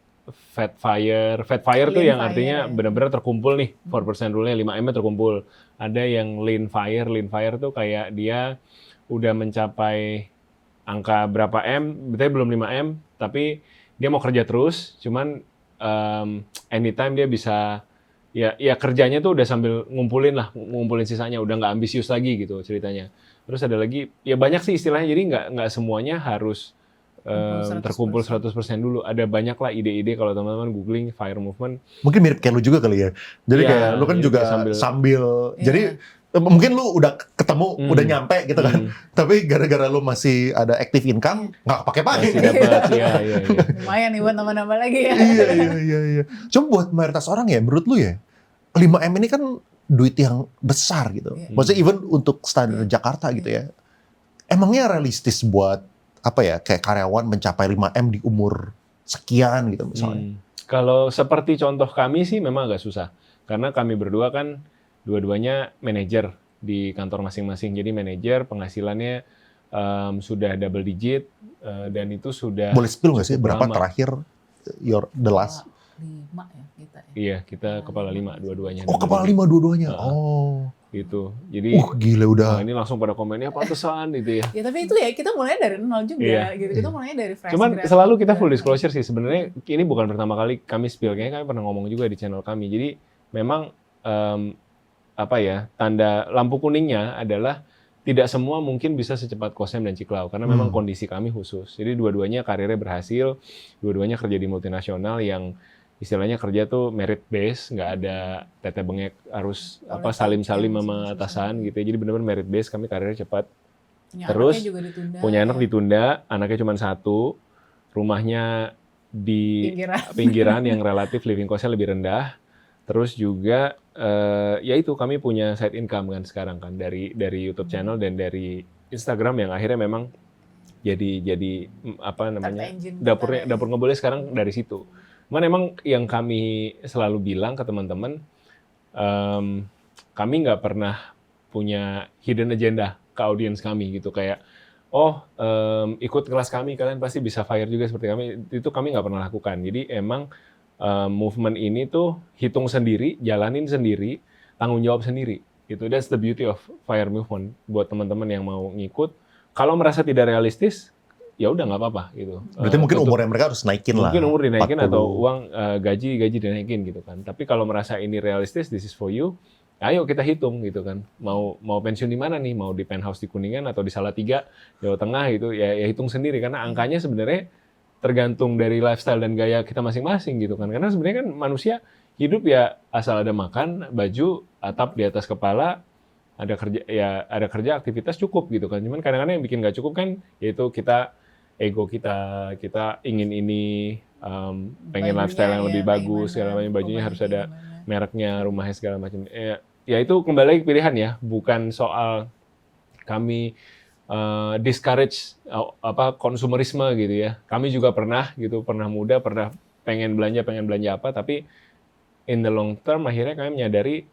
fat fire. Fat fire tuh Lean yang fire, artinya ya. benar-benar terkumpul nih, 4% rule-nya 5M-nya terkumpul. Ada yang lean fire tuh kayak dia udah mencapai angka berapa M, betulnya belum 5M, tapi dia mau kerja terus, cuman anytime dia bisa, ya kerjanya tuh udah sambil ngumpulin sisanya, udah nggak ambisius lagi gitu ceritanya. Terus ada lagi, ya banyak sih istilahnya, jadi nggak semuanya harus terkumpul 100% dulu. Ada banyak lah ide-ide kalau teman-teman googling fire movement. Mungkin mirip kayak lu juga kali ya. Jadi Iya, kayak lu kan jadi juga kayak sambil Iya. jadi mungkin lu udah ketemu, udah nyampe gitu kan. Tapi gara-gara lu masih ada active income, nggak pakai-pakai. Masih dapat, iya. lumayan nih buat nambah-nambah lagi ya. Iya. Cuma buat mayoritas orang ya, menurut lu ya, 5M ini kan duit yang besar gitu. Iya. Maksudnya even untuk standar Jakarta gitu ya. Emangnya realistis buat apa ya, kayak karyawan mencapai 5M di umur sekian gitu misalnya. Kalau seperti contoh kami sih memang agak susah. Karena kami berdua kan dua-duanya manajer di kantor masing-masing. Jadi manajer penghasilannya sudah double digit dan itu sudah Boleh spill nggak sih cukup berapa lama. terakhir the last? 5 ya kita ya. Iya, kita kepala 5 dua-duanya. Oh, kepala 5 dua-duanya. Gitu. Jadi Gila udah. ini langsung pada komennya pantesan gitu ya. Ya tapi itu ya kita mulai dari nol juga Iya. gitu. Kita mulai dari fresh Cuman grad selalu kita juga. full disclosure sih. Sebenarnya ini bukan pertama kali kami spill. Kayaknya kami pernah ngomong juga di channel kami. Jadi memang tanda lampu kuningnya adalah tidak semua mungkin bisa secepat Kosem dan Ciklau karena memang kondisi kami khusus. Jadi dua-duanya karirnya berhasil, dua-duanya kerja di multinasional yang istilahnya kerja tuh merit base, nggak ada tete bengek harus salim-salim sama atasan gitu. Jadi benar-benar merit base, kami karirnya cepat. Punya Terus anaknya juga ditunda, punya anak ya. ditunda, anaknya cuma 1, rumahnya di Pinggiran. pinggiran yang relatif living cost-nya lebih rendah. Terus juga ya itu kami punya side income kan sekarang kan dari YouTube channel dan dari Instagram yang akhirnya memang jadi apa namanya dapur ngeboleh sekarang dari situ. Cuman emang yang kami selalu bilang ke teman-teman, kami nggak pernah punya hidden agenda ke audiens kami gitu kayak ikut kelas kami kalian pasti bisa fire juga seperti kami, itu kami nggak pernah lakukan. Jadi emang movement ini tuh hitung sendiri, jalanin sendiri, tanggung jawab sendiri. Gitu. That's the beauty of fire movement buat teman-teman yang mau ngikut. Kalau merasa tidak realistis, ya udah nggak apa-apa gitu. Berarti mungkin umurnya mereka harus naikin lah. Mungkin umur dinaikin 40. atau uang gaji dinaikin gitu kan. Tapi kalau merasa ini realistis, this is for you. Ayo kita hitung gitu kan. Mau pensiun di mana nih? Mau di penthouse di Kuningan atau di Salatiga, Jawa Tengah gitu. Ya hitung sendiri karena angkanya sebenarnya tergantung dari lifestyle dan gaya kita masing-masing gitu kan. Karena sebenarnya kan manusia hidup ya asal ada makan, baju, atap di atas kepala, ada kerja aktivitas cukup gitu kan. Cuman kadang-kadang yang bikin nggak cukup kan yaitu ego kita ingin ini, pengen lifestyle yang lebih bagus, segala macam, bajunya harus ada mereknya, rumahnya segala macam. Ya itu kembali lagi pilihan ya, bukan soal kami discourage konsumerisme gitu ya. Kami juga pernah muda, pernah pengen belanja apa, tapi in the long term akhirnya kami menyadari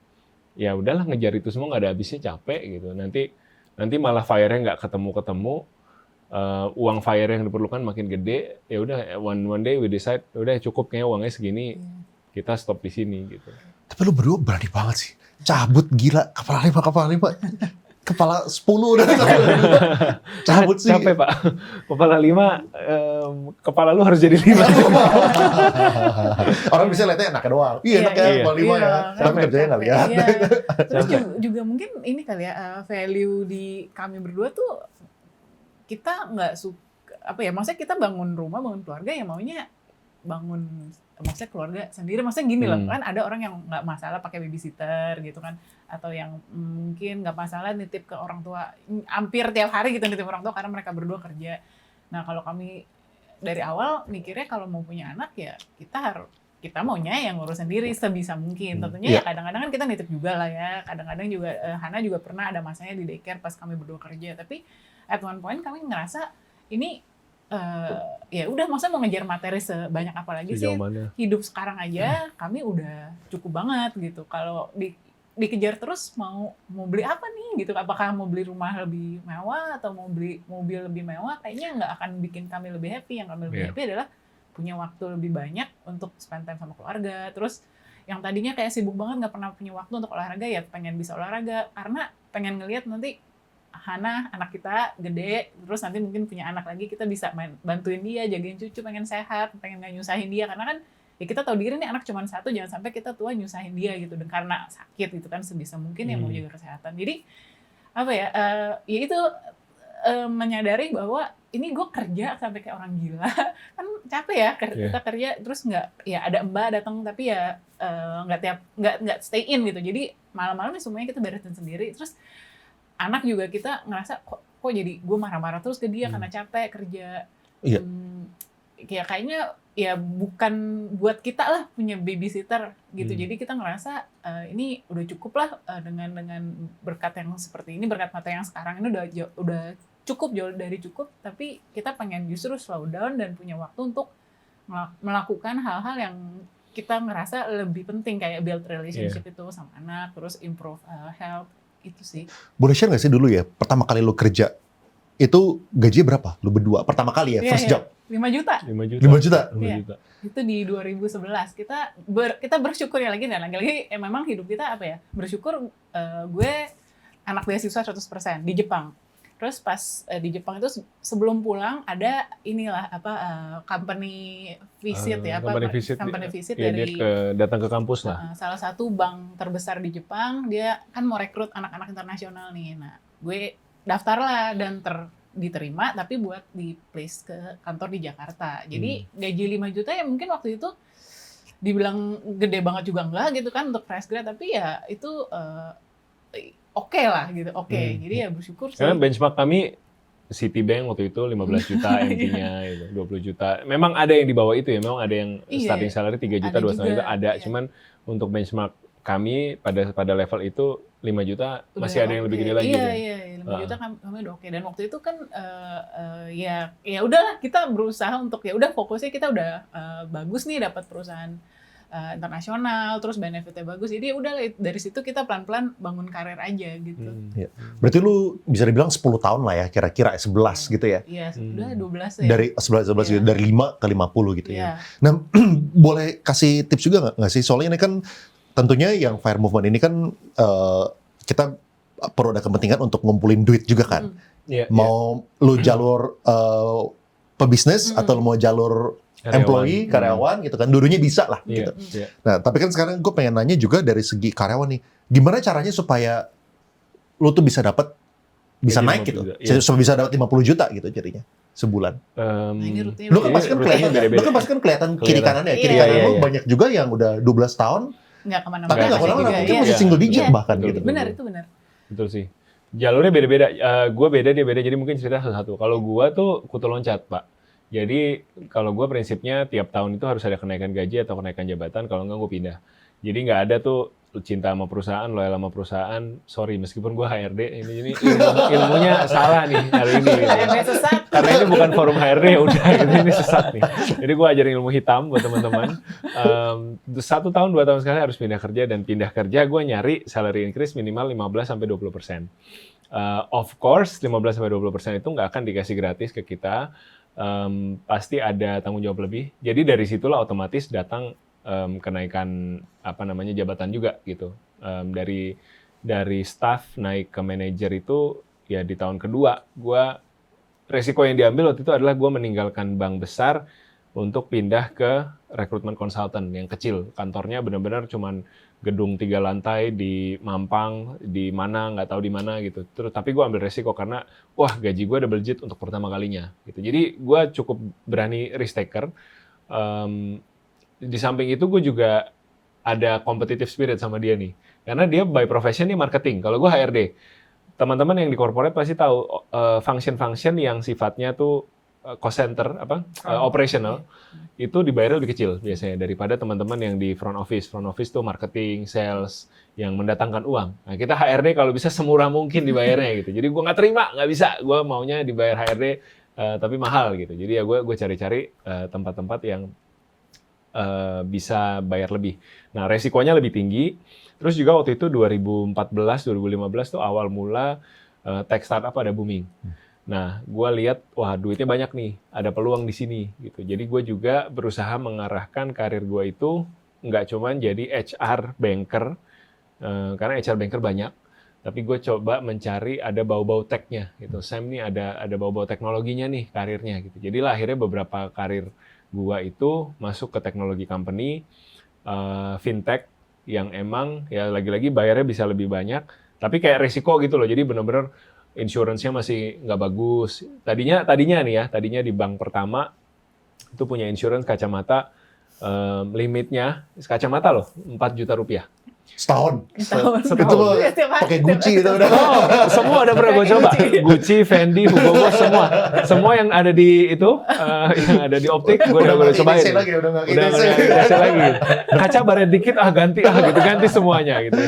ya udahlah ngejar itu semua nggak ada habisnya, capek gitu. Nanti malah fire-nya nggak ketemu, uang fire yang diperlukan makin gede. Ya udah one day we decide udah cukup kayaknya uangnya segini, kita stop di sini gitu. Tapi lu berdua berani banget sih, cabut gila, kepala lima. Kepala 10 udah cabut sih. Capek Pak. Kepala 5, kepala lu harus jadi 5. Orang bisa lihatnya enaknya doang. Iya enak ya, kepala 5 ya. Tapi kerjanya nggak lihat. Terus juga mungkin ini kali ya, value di kami berdua tuh kita nggak suka, maksudnya kita bangun rumah, bangun keluarga ya maunya bangun, maksudnya keluarga sendiri, maksudnya gini loh, kan ada orang yang nggak masalah pakai babysitter gitu kan, atau yang mungkin nggak masalah nitip ke orang tua, hampir tiap hari gitu nitip orang tua karena mereka berdua kerja. Nah kalau kami dari awal mikirnya kalau mau punya anak ya kita maunya yang ngurus sendiri sebisa mungkin. Tentunya ya kadang-kadang kan kita nitip juga lah ya, kadang-kadang juga Hana juga pernah ada masanya di daycare pas kami berdua kerja, tapi at one point kami ngerasa ini ya udah, maksudnya mau ngejar materi sebanyak apa lagi sih, hidup sekarang aja kami udah cukup banget gitu. Kalau dikejar terus mau beli apa nih gitu, apakah mau beli rumah lebih mewah atau mau beli mobil lebih mewah, kayaknya nggak akan bikin kami lebih happy. Yang kami lebih happy adalah punya waktu lebih banyak untuk spend time sama keluarga. Terus yang tadinya kayak sibuk banget nggak pernah punya waktu untuk olahraga, ya pengen bisa olahraga karena pengen ngelihat nanti Hana, anak kita gede, terus nanti mungkin punya anak lagi, kita bisa bantuin dia, jagain cucu, pengen sehat, pengen nggak nyusahin dia, karena kan ya kita tahu diri nih anak cuma satu, jangan sampai kita tua nyusahin dia gitu, dan karena sakit gitu kan, sebisa mungkin ya mau jaga kesehatan. Jadi ya itu menyadari bahwa ini gue kerja sampai kayak orang gila, kan capek ya kita kerja, terus nggak, ya ada mbak datang tapi ya nggak stay in gitu, jadi malam-malam semuanya kita beresin sendiri. Terus anak juga kita ngerasa kok jadi gue marah-marah terus ke dia karena capek kerja. Iya. Ya kayaknya ya bukan buat kita lah punya babysitter gitu. Jadi kita ngerasa ini udah cukup lah dengan berkat yang seperti ini, berkat mata yang sekarang ini udah cukup, jauh dari cukup. Tapi kita pengen justru slow down dan punya waktu untuk melakukan hal-hal yang kita ngerasa lebih penting, kayak build relationship itu sama anak, terus improve health. Itu sih. Boleh share nggak sih dulu ya, pertama kali lo kerja, itu gajinya berapa? Lo berdua, pertama kali ya, first job? 5 juta. 5 juta? Iya. Itu di 2011. Kita bersyukur ya lagi, dan lagi-lagi memang hidup kita bersyukur gue anak beasiswa 100% di Jepang. Terus pas di Jepang itu sebelum pulang ada company visit company visit dari dia datang ke kampus lah. Salah satu bank terbesar di Jepang, dia kan mau rekrut anak-anak internasional nih. Nah, gue daftar lah dan diterima, tapi buat di place ke kantor di Jakarta. Jadi gaji 5 juta ya mungkin waktu itu dibilang gede banget juga enggak gitu kan untuk fresh grad, tapi ya itu oke lah gitu, jadi ya bersyukur sih. Karena benchmark kami Citibank waktu itu 15 juta MT-nya, 20 juta. Memang ada yang di bawah itu ya, memang ada yang starting salary 3 juta, 2,5 juta ada. Cuman untuk benchmark kami pada level itu 5 juta masih ada yang lebih gede lagi. Iya, 5 juta kami udah oke. Dan waktu itu kan ya udahlah kita berusaha untuk ya udah fokusnya kita udah bagus nih dapat perusahaan internasional, terus benefitnya bagus. Jadi udah dari situ kita pelan-pelan bangun karir aja gitu. Ya. Berarti lu bisa dibilang 10 tahun lah ya kira-kira 11 gitu ya? Iya, udah 12 ya. Dari 11 gitu, dari 5 ke 50 gitu ya. Iya. Nah, boleh kasih tips juga nggak sih? Soalnya ini kan tentunya yang FIRE movement ini kan kita perlu ada kepentingan untuk ngumpulin duit juga kan. Mau lu jalur pebisnis atau lu mau jalur employee, karyawan gitu kan, dulunya bisa lah gitu. Nah, tapi kan sekarang gue pengen nanya juga dari segi karyawan nih, gimana caranya supaya lu tuh bisa naik gitu, supaya bisa dapat 50 juta gitu jadinya sebulan. Lu kan pasti kan kelihatan kiri kanannya, kiri kanan lu banyak juga yang udah 12 tahun, nggak kemana-mana. tapi nggak kemana-mana, mungkin masih single digit bahkan gitu. Benar, itu benar. Betul sih. Jalurnya beda-beda. Gue beda, dia beda. Jadi mungkin cerita satu-satu. Kalau gue tuh kutu loncat, Pak. Jadi kalau gue prinsipnya tiap tahun itu harus ada kenaikan gaji atau kenaikan jabatan, kalau enggak gue pindah. Jadi nggak ada tuh cinta sama perusahaan, loyal sama perusahaan. Sorry, meskipun gue HRD, ini ilmunya salah nih hari ini. Gitu. Karena ini bukan forum HRD, ya udah ini sesat nih. Jadi gue ajarin ilmu hitam buat teman-teman. 1 tahun 2 tahun sekali harus pindah kerja, dan pindah kerja gue nyari salary increase minimal 15-20%. Of course 15-20% itu nggak akan dikasih gratis ke kita. Pasti ada tanggung jawab lebih. Jadi dari situlah otomatis datang kenaikan jabatan juga gitu. Dari staff naik ke manajer itu ya di tahun kedua. Resiko yang diambil waktu itu adalah gue meninggalkan bank besar untuk pindah ke rekrutmen konsultan yang kecil. Kantornya benar-benar cuman gedung 3 lantai di Mampang, di mana nggak tahu di mana gitu. Terus tapi gue ambil resiko karena gaji gue double digit untuk pertama kalinya gitu. Jadi gue cukup berani risk taker. Di samping itu gue juga ada competitive spirit sama dia nih. Karena dia by profession nih marketing. Kalau gue HRD. Teman-teman yang di corporate pasti tahu function-function yang sifatnya tuh cost center operational itu dibayar lebih kecil biasanya daripada teman-teman yang di front office. Front office tuh marketing, sales yang mendatangkan uang. Nah, kita HRD kalau bisa semurah mungkin dibayarnya gitu. Jadi gue nggak terima, nggak bisa. Gue maunya dibayar HRD tapi mahal gitu. Jadi ya gue cari-cari tempat-tempat yang bisa bayar lebih. Nah, resikonya lebih tinggi. Terus juga waktu itu 2014, 2015 tuh awal mula tech startup ada booming. Nah, gue lihat, duitnya banyak nih, ada peluang di sini gitu. Jadi gue juga berusaha mengarahkan karir gue itu nggak cuma jadi HR banker, karena HR banker banyak, tapi gue coba mencari ada bau-bau tech-nya gitu. Sam nih ada bau-bau teknologinya nih karirnya gitu. Jadi lah akhirnya beberapa karir gue itu masuk ke teknologi company, fintech yang emang ya lagi-lagi bayarnya bisa lebih banyak, tapi kayak resiko gitu loh. Jadi benar-benar insurance-nya masih nggak bagus. Tadinya di bank pertama itu punya insurance kacamata, limitnya kacamata loh 4 juta rupiah. Setahun. Setahun. Itu pakai Gucci itu udah. Semua udah pernah gue coba. Gucci, Fendi, Hugo Boss, semua yang ada di itu, yang ada di optik, gue udah cobain. Udah nggak lagi. Kaca baret dikit, ganti semuanya gitu.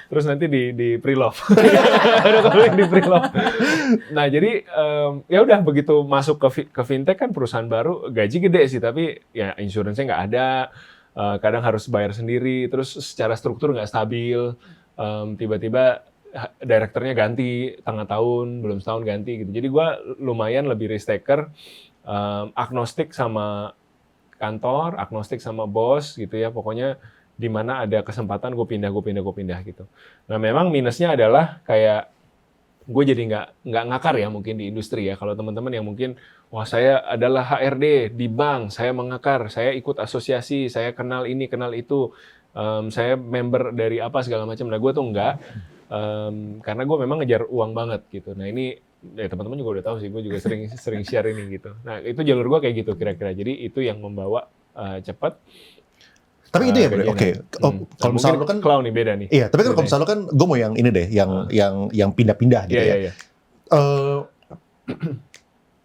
Terus nanti di pre-love. Ada kalau di pre-love. Nah jadi ya udah begitu masuk ke fintech kan perusahaan baru, gaji gede sih tapi ya insurance-nya nggak ada. Kadang harus bayar sendiri, terus secara struktur nggak stabil, tiba-tiba direkturnya ganti tengah tahun, belum setahun ganti gitu. Jadi gue lumayan lebih risk taker, agnostik sama kantor, agnostik sama bos gitu ya, pokoknya di mana ada kesempatan gue pindah gitu. Nah memang minusnya adalah kayak gue jadi nggak ngakar ya mungkin di industri ya. Kalau teman-teman yang mungkin saya adalah HRD di bank, saya mengakar, saya ikut asosiasi, saya kenal ini kenal itu, saya member dari apa segala macam. Nah gue tuh enggak, karena gue memang ngejar uang banget gitu. Nah ini ya teman-teman juga udah tahu sih, gue juga sering share ini gitu. Nah itu jalur gue kayak gitu kira-kira. Jadi itu yang membawa cepat. Tapi itu ya, oke. Kalau misalnya lu kan cloud nih beda nih. Iya, tapi kan kalau misalnya lu kan gue mau yang ini deh, yang pindah-pindah gitu ya. Iya.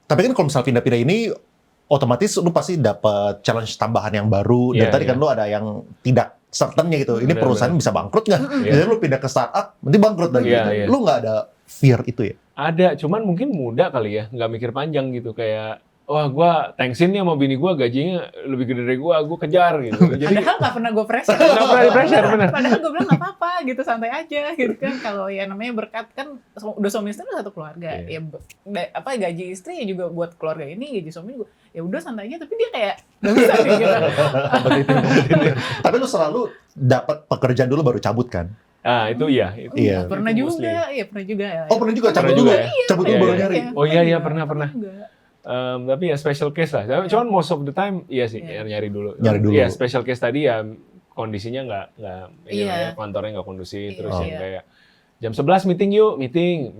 Tapi kan kalau misalnya pindah-pindah ini otomatis lu pasti dapat challenge tambahan yang baru dan tadi kan lu ada yang tidak certainnya gitu. Ini Benar, perusahaan benar. bisa bangkrut nggak? Iya. Jadi lu pindah ke startup, nanti bangkrut lagi. Iya, iya. Lu nggak ada fear itu ya? Ada, cuman mungkin muda kali ya, nggak mikir panjang gitu. Kayak, wah gua thanksin nih sama bini gua, gajinya lebih gede dari gua kejar gitu. Jadi Padahal nggak pernah gue pressure. nggak pernah di-pressure, bener. Padahal gue bilang nggak apa-apa gitu, santai aja gitu kan. Kalau ya namanya berkat kan, udah suami istri udah satu keluarga. Iya. Ya gaji istri ya juga buat keluarga ini, gaji suami juga. Ya udah santai aja, tapi dia kayak nggak bisa nih gitu. Tapi lu selalu dapat pekerjaan dulu baru cabut kan? Ah, itu iya. Iya. Pernah Itu juga, mostly. iya pernah juga. Ya. Oh, pernah juga cabut Pernah dulu juga ya? ya? Cabut dulu Iya, baru iya. nyari. Oh iya, iya, juga, pernah. juga. Tapi ya special case lah. Cuman most of the time, iya sih, Iya. nyari dulu. Nyari dulu. Iya, special case tadi ya kondisinya nggak ini Iya. namanya, kantornya nggak kondusif. Iya. Terus Oh. yang kayak jam 11 meeting yuk, meeting.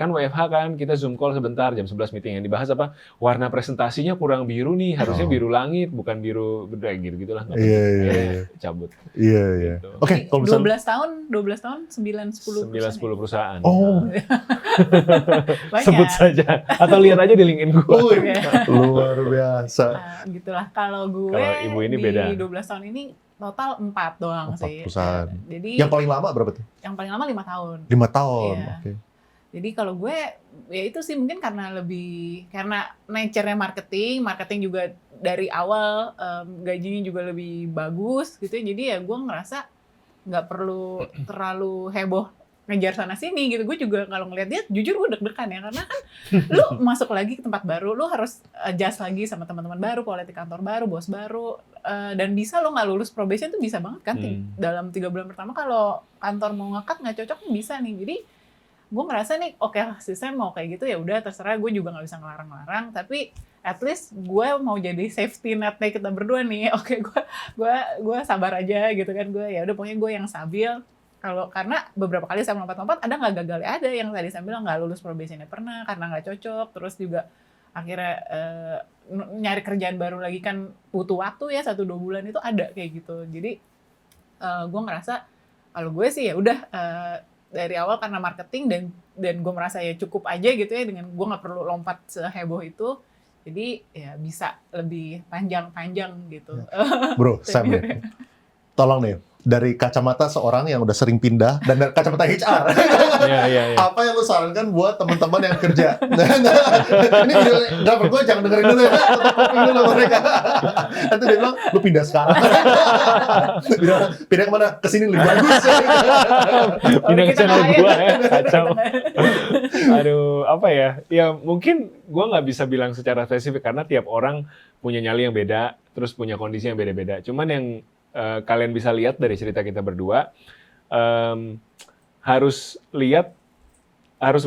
Kan WFH kan, kita Zoom call sebentar, jam 11 meeting. Yang dibahas apa? Warna presentasinya kurang biru nih, harusnya Oh. biru langit, bukan biru, gitu-gitulah. Iya, iya. Cabut. Iya, iya. Gitu. Oke, kalau misalnya 12 tahun, 9-10 9-10 perusahaan. Oh. Banyak. Sebut saja. Atau lihat aja di LinkedIn gue. Wih, luar biasa. Gitulah. Kalau gue Kalau ibu ini di beda. 12 tahun ini total 4 doang 4 sih. perusahaan. Jadi Yang paling lama berapa tuh? yang paling lama 5 tahun. 5 tahun. Iya. Oke. Jadi kalau gue ya itu sih mungkin karena nature-nya marketing juga dari awal gajinya juga lebih bagus gitu ya. Jadi ya gue ngerasa nggak perlu terlalu heboh ngejar sana sini gitu. Gue juga kalau ngeliat dia jujur gue deg-degan ya, karena kan lu masuk lagi ke tempat baru, lu harus adjust lagi sama teman-teman baru, politik kantor baru, bos baru, dan bisa lo nggak lulus probation tuh bisa banget kan. Dalam 3 bulan pertama kalau kantor mau nge-cut nggak cocok bisa nih. Jadi gue merasa nih oke, sistem mau kayak gitu ya udah terserah, gue juga nggak bisa ngelarang-larang, tapi at least gue mau jadi safety net-nya kita berdua nih. Oke, gue sabar aja gitu kan. Gue ya udah pokoknya gue yang stabil. Karena beberapa kali saya melompat-lompat ada nggak gagal, ada yang tadi saya bilang nggak lulus probationnya pernah karena nggak cocok, terus juga akhirnya nyari kerjaan baru lagi kan butuh waktu ya 1-2 bulan itu ada kayak gitu. Jadi gue ngerasa kalau gue sih ya udah dari awal karena marketing dan gue merasa ya cukup aja gitu ya, dengan gue nggak perlu lompat seheboh itu, jadi ya bisa lebih panjang gitu. Bro, Sam nih. Tolong nih, dari kacamata seorang yang udah sering pindah dan dari kacamata HR. Iya. Apa yang lu sarankan buat teman-teman yang kerja? Ini driver gue jangan dengerin dulu ya, tetap coping dulu mereka. Nanti dia bilang, lu pindah sekarang. Pindah kemana? Kesini lebih bagus. Pindah ke channel Kita gue ya, kaya. kacau. Aduh, apa ya? Ya mungkin gue nggak bisa bilang secara spesifik karena tiap orang punya nyali yang beda, terus punya kondisi yang beda-beda. Cuman yang kalian bisa lihat dari cerita kita berdua, harus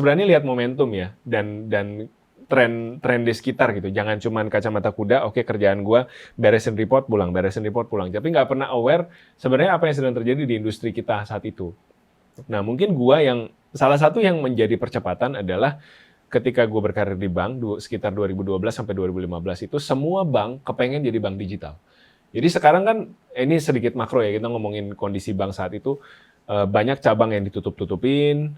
berani lihat momentum ya, dan tren di sekitar gitu. Jangan cuman kacamata kuda, oke kerjaan gua beresin report pulang. Tapi nggak pernah aware sebenarnya apa yang sedang terjadi di industri kita saat itu. Nah mungkin gua salah satu yang menjadi percepatan adalah ketika gua berkarir di bank sekitar 2012 sampai 2015 itu semua bank kepengen jadi bank digital. Jadi sekarang kan ini sedikit makro ya, kita ngomongin kondisi bank saat itu, banyak cabang yang ditutup-tutupin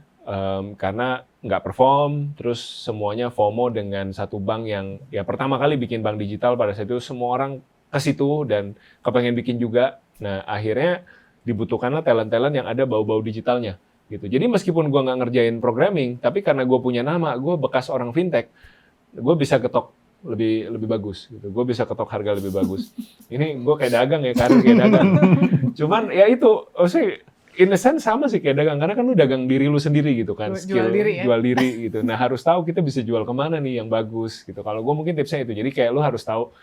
karena nggak perform, terus semuanya FOMO dengan satu bank yang ya pertama kali bikin bank digital pada saat itu, semua orang ke situ dan kepengen bikin juga. Nah akhirnya dibutuhkanlah talent-talent yang ada bau-bau digitalnya gitu. Jadi meskipun gue nggak ngerjain programming, tapi karena gue punya nama, gue bekas orang fintech, gue bisa ketok lebih bagus gitu. Gue bisa ketok harga lebih bagus. Ini gue kayak dagang ya, karir kayak dagang. Cuman ya itu, sih in a sense sama sih kayak dagang, karena kan lu dagang diri lu sendiri gitu kan, Jual diri ya. jual diri gitu. Nah harus tahu kita bisa jual kemana nih yang bagus gitu. Kalau gue mungkin tipsnya itu. Jadi kayak lu harus tahu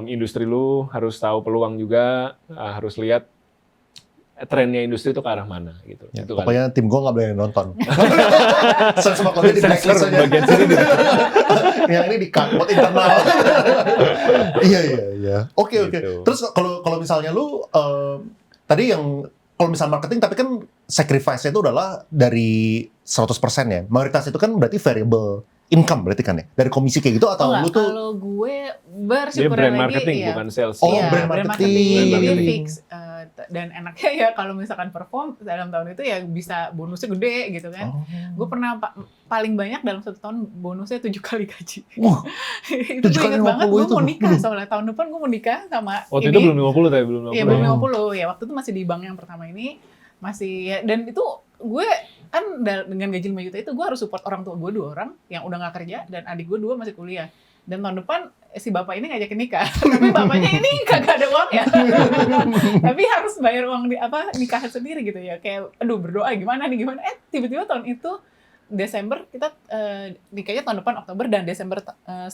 industri lu, harus tahu peluang juga, harus lihat trennya industri itu ke arah mana gitu. Ya, Itu pokoknya tim gue nggak boleh nonton. Semua konten di blacklist aja. bagian sini Yang ini di cut buat internal. Iya. Oke. Gitu. Terus kalau misalnya lu tadi yang kalau misal marketing, tapi kan sacrifice-nya itu adalah dari 100% ya. Mayoritas itu kan berarti variable income berarti kan ya? Dari komisi kayak gitu atau lu tuh? Kalau gue dia bersyukur brand lagi marketing ya. bukan sales. Oh, Iya, brand marketing. Jadi Brand fix. dan enaknya ya kalau misalkan perform dalam tahun itu ya bisa bonusnya gede gitu kan. Gue pernah paling banyak dalam 1 tahun bonusnya 7 kali gaji. Itu gue inget banget, gue mau nikah soalnya tahun depan gue mau nikah sama waktu itu belum 50 tapi belum 50. Iya belum 50 ya, waktu itu masih di bank yang pertama ini masih ya, dan itu gue kan dengan gaji 5 juta itu gue harus support orang tua gue 2 orang yang udah gak kerja dan adik gue 2 masih kuliah. Dan tahun depan si bapak ini ngajakin nikah, tapi bapaknya ini kagak ada uang ya, tapi harus bayar uang nikahan sendiri gitu ya. Kayak aduh berdoa gimana tiba-tiba tahun itu Desember kita nikahnya tahun depan Oktober, dan Desember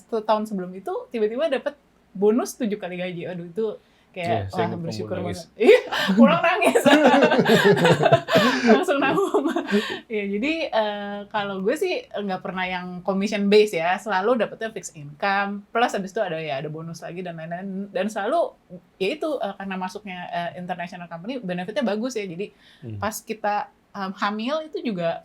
tahun sebelum itu tiba-tiba dapat bonus 7 kali gaji. Aduh itu kayak wah bersyukur banget. Iya, pulang nangis. Langsung nabung. Ya, jadi kalau gue sih nggak pernah yang commission base ya, selalu dapetnya fixed income, plus habis itu ada bonus lagi dan lain-lain, dan selalu ya itu karena masuknya international company benefitnya bagus ya. Jadi pas kita hamil itu juga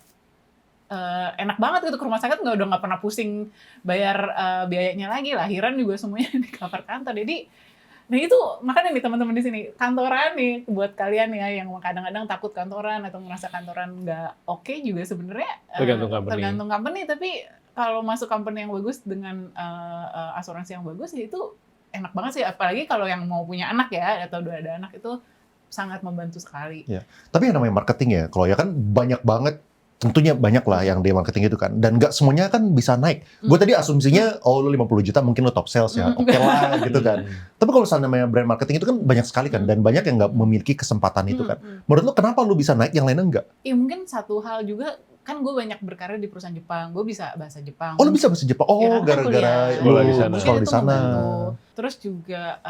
enak banget gitu, ke rumah sakit udah nggak pernah pusing bayar biayanya lagi, lahiran juga semuanya di cover kantor. Jadi nah itu makanya nih teman-teman di sini kantoran nih, buat kalian ya yang kadang-kadang takut kantoran atau ngerasa kantoran nggak oke juga sebenarnya tergantung company. Tapi kalau masuk company yang bagus dengan asuransi yang bagus ya itu enak banget sih, apalagi kalau yang mau punya anak ya atau udah ada anak, itu sangat membantu sekali. Ya. Tapi yang namanya marketing ya, kalau ya kan banyak banget. Tentunya banyak lah yang di marketing itu kan, dan nggak semuanya kan bisa naik. Gue tadi asumsinya, lu 50 juta mungkin lu top sales ya, oke lah gitu kan. Tapi kalau misalnya namanya brand marketing itu kan banyak sekali kan, dan banyak yang nggak memiliki kesempatan itu kan. Menurut lu kenapa lu bisa naik, yang lainnya enggak? Ya mungkin satu hal juga, kan gue banyak berkarir di perusahaan Jepang, gue bisa bahasa Jepang. Oh lu bisa bahasa Jepang? Oh ya, gara-gara lu sekolah di sana. Terus juga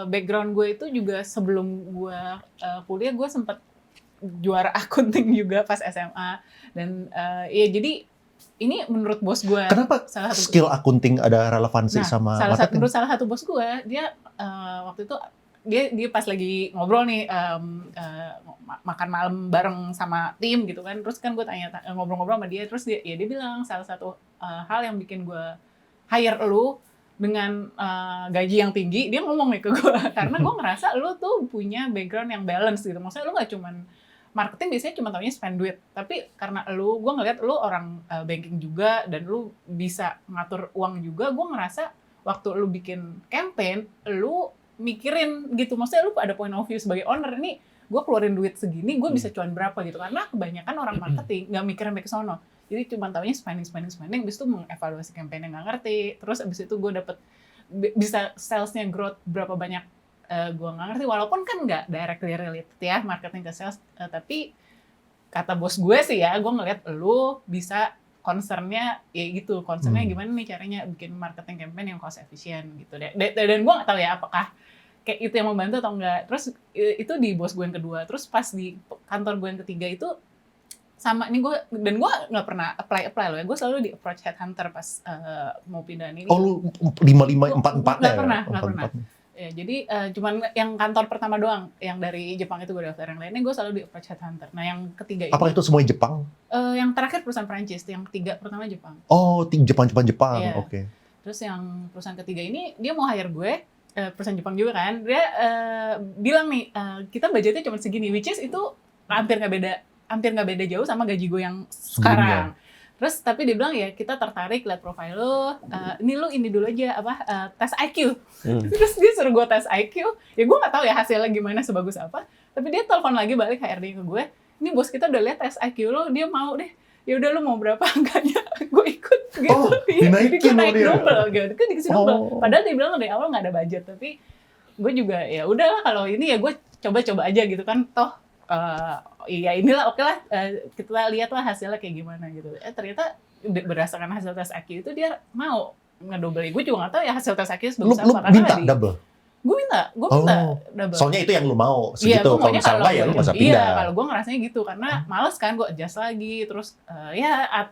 background gue itu juga sebelum gue kuliah gue sempat juara akunting juga pas SMA, dan ya jadi ini menurut bos gue. Kenapa skill akunting ada relevansi sama marketing? Menurut salah satu bos gue, dia waktu itu dia pas lagi ngobrol nih makan malam bareng sama tim gitu kan, terus kan gue tanya ngobrol-ngobrol sama dia, terus dia bilang salah satu hal yang bikin gue hire lu dengan gaji yang tinggi, dia ngomong nih ke gue karena gue ngerasa lu tuh punya background yang balance gitu, maksudnya lu nggak cuman marketing biasanya cuma taunya spend duit, tapi karena gue ngeliat lu orang banking juga dan lu bisa ngatur uang juga, gue ngerasa waktu lu bikin campaign, lu mikirin gitu, maksudnya lu ada point of view sebagai owner, ini gue keluarin duit segini, gue bisa cuan berapa gitu, karena kebanyakan orang marketing nggak mikirin sampai ke sono, jadi cuma taunya spending, abis itu mengevaluasi campaign yang nggak ngerti, terus abis itu gue dapet bisa salesnya growth berapa banyak. Gue nggak ngerti, walaupun kan nggak directly related ya marketing ke sales, tapi kata bos gue sih ya, gue ngeliat lu bisa concernnya ya gitu, concernnya gimana nih caranya bikin marketing campaign yang cost efficient gitu deh. Dan gue nggak tahu ya apakah kayak itu yang membantu atau enggak. Terus itu di bos gue yang kedua, terus pas di kantor gue yang ketiga itu sama nih gue, dan gue nggak pernah apply loh ya, gue selalu di approach headhunter pas mau pindah ini. Oh lu 55 4 nggak pernah. Ya, jadi cuman yang kantor pertama doang, yang dari Jepang itu gue daftar, yang lainnya gue selalu di approach headhunter. Nah yang ketiga ini. Apa itu semua Jepang? Yang terakhir perusahaan Prancis, yang ketiga pertama Jepang. Oh, Jepang, yeah. Oke. Terus yang perusahaan ketiga ini, dia mau hire gue, perusahaan Jepang juga kan, dia bilang nih, kita budgetnya cuma segini, which is itu hampir nggak beda jauh sama gaji gue yang sekarang. Terus tapi dia bilang ya kita tertarik lihat profil lo, ini dulu aja tes IQ. Terus dia suruh gue tes IQ, ya gue nggak tahu ya hasilnya gimana sebagus apa. Tapi dia telepon lagi balik HRD ke gue, ini bos kita udah lihat tes IQ lo, dia mau deh. Ya udah lu mau berapa angkanya, gue ikut gitu. Oh, dinaikin naik double gitu, kan dikasih double. Padahal dia bilang dari awal nggak ada budget, tapi gue juga ya udahlah kalau ini ya gue coba-coba aja gitu kan, toh. Ya inilah oke lah, kita lihatlah hasilnya kayak gimana gitu. Ternyata berdasarkan hasil tes IQ itu dia mau ngedouble. Gue juga nggak tahu ya hasil tes IQ sebagus apa. Lu minta double? Gue minta double. Soalnya itu yang lu mau segitu. Kalau misalnya nggak ya lu nggak usah pindah. Iya, kalau gue ngerasanya gitu karena males kan gue adjust lagi, terus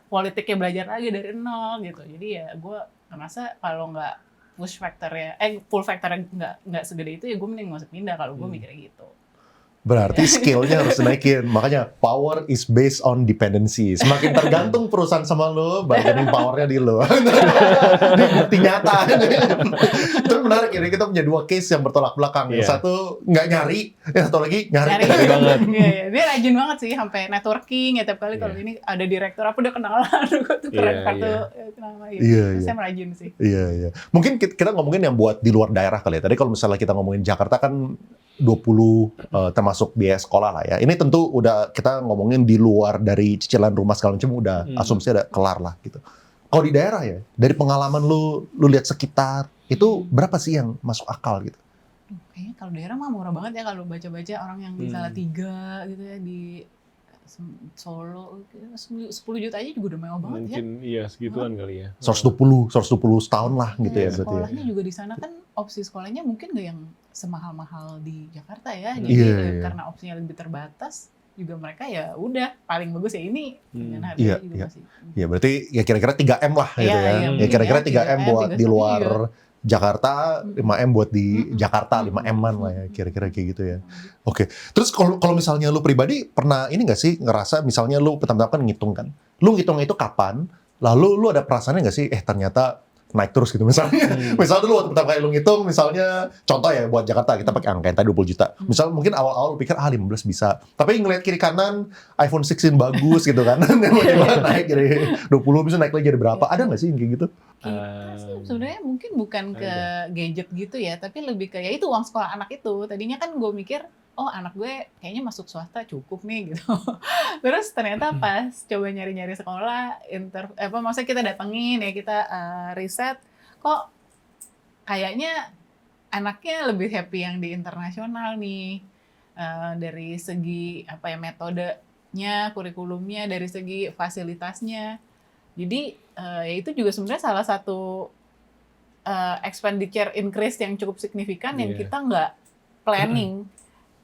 politiknya belajar lagi dari nol gitu. Jadi ya gue ngerasa kalau nggak push factor ya, pull factor nggak segede itu ya gue mending nggak usah pindah kalau gue mikirnya gitu. Berarti skillnya harus dinaikin. Makanya power is based on dependency. Semakin tergantung perusahaan sama lo, bargaining powernya di lo. Ini bukti nyata. Itu menarik ini. Kita punya dua case yang bertolak belakang. Yang satu nggak nyari, yang satu lagi nyari. Nyari banget. Iya. Dia rajin banget sih, sampai networking ya tiap kali kalau ini ada direktur apa udah kenalan. Gue tuh keren kartu nama gitu. Saya rajin sih. Iya. Mungkin kita ngomongin yang buat di luar daerah kali ya. Tadi kalau misalnya kita ngomongin Jakarta kan 20 termasuk biaya sekolah lah ya. Ini tentu udah kita ngomongin di luar dari cicilan rumah segala macam udah asumsi ada kelar lah gitu. Kalau di daerah ya, dari pengalaman lu lihat sekitar itu berapa sih yang masuk akal gitu? Kayaknya kalau daerah mah murah banget ya kalau baca-baca orang yang di Salatiga gitu ya di Solo 10 juta aja juga udah mewah banget. Mungkin iya segituan kali ya. 120 setahun lah gitu ya berarti. Sekolahnya juga di sana kan opsi sekolahnya mungkin nggak yang semahal-mahal di Jakarta ya. Jadi karena opsinya lebih terbatas juga mereka ya udah paling bagus ya ini dengan harganya juga masih. Iya berarti ya kira-kira 3M lah gitu ya. Ya kira-kira 3M buat di luar Jakarta, 5M buat di Jakarta, 5M-an lah ya, kira-kira kayak gitu ya. Oke, terus kalau misalnya lu pribadi pernah ini nggak sih ngerasa misalnya lu pertama-tama kan ngitung kan, lu ngitung itu kapan, lalu lu ada perasaannya nggak sih, ternyata naik terus gitu misalnya. Misalnya dulu waktu pertama kali lu ngitung, misalnya contoh ya buat Jakarta kita pakai angka yang tadi 20 juta. Misal mungkin awal-awal lu pikir 15 bisa. Tapi ngelihat kiri kanan iPhone 16 bagus gitu kan. Naik jadi 20 bisa naik lagi jadi berapa? Ada nggak sih kayak gitu? Sebenarnya mungkin bukan ke gadget gitu ya, tapi lebih ke ya itu uang sekolah anak itu. Tadinya kan gue mikir oh anak gue kayaknya masuk swasta cukup nih gitu. Terus ternyata pas coba nyari-nyari sekolah, maksudnya kita datengin ya kita riset, kok kayaknya anaknya lebih happy yang di internasional nih dari segi metodenya, kurikulumnya, dari segi fasilitasnya. Jadi ya itu juga sebenarnya salah satu expenditure increase yang cukup signifikan yang kita nggak planning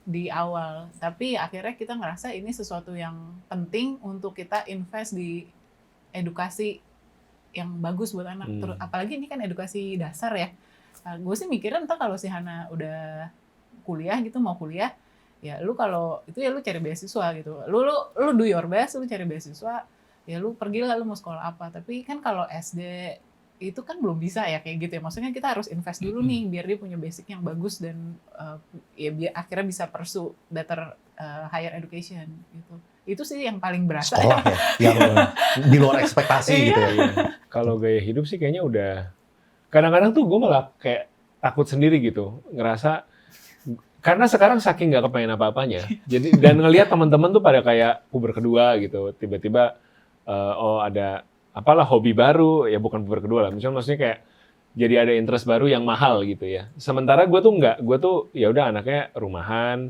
di awal, tapi akhirnya kita ngerasa ini sesuatu yang penting untuk kita invest di edukasi yang bagus buat anak. Apalagi ini kan edukasi dasar ya. Gue sih mikirin ntar kalau si Hana udah kuliah gitu, mau kuliah, ya lu kalau itu ya lu cari beasiswa gitu. Lu do your best, lu cari beasiswa, ya lu pergilah lu mau sekolah apa. Tapi kan kalau SD itu kan belum bisa ya kayak gitu ya. Maksudnya kita harus invest dulu nih biar dia punya basic yang bagus dan ya biar akhirnya bisa pursue better higher education gitu. Itu sih yang paling berasa. Sekolah ya, yang di luar ekspektasi gitu ya. Kalau gaya hidup sih kayaknya udah kadang-kadang tuh gue malah kayak takut sendiri gitu, ngerasa karena sekarang saking nggak kepengen apa-apanya. Jadi dan ngelihat teman-teman tuh pada kayak puber kedua gitu, tiba-tiba ada apalah hobi baru, ya bukan puber kedua lah, maksudnya kayak jadi ada interest baru yang mahal gitu ya. Sementara gue tuh enggak, gue tuh ya udah anaknya rumahan,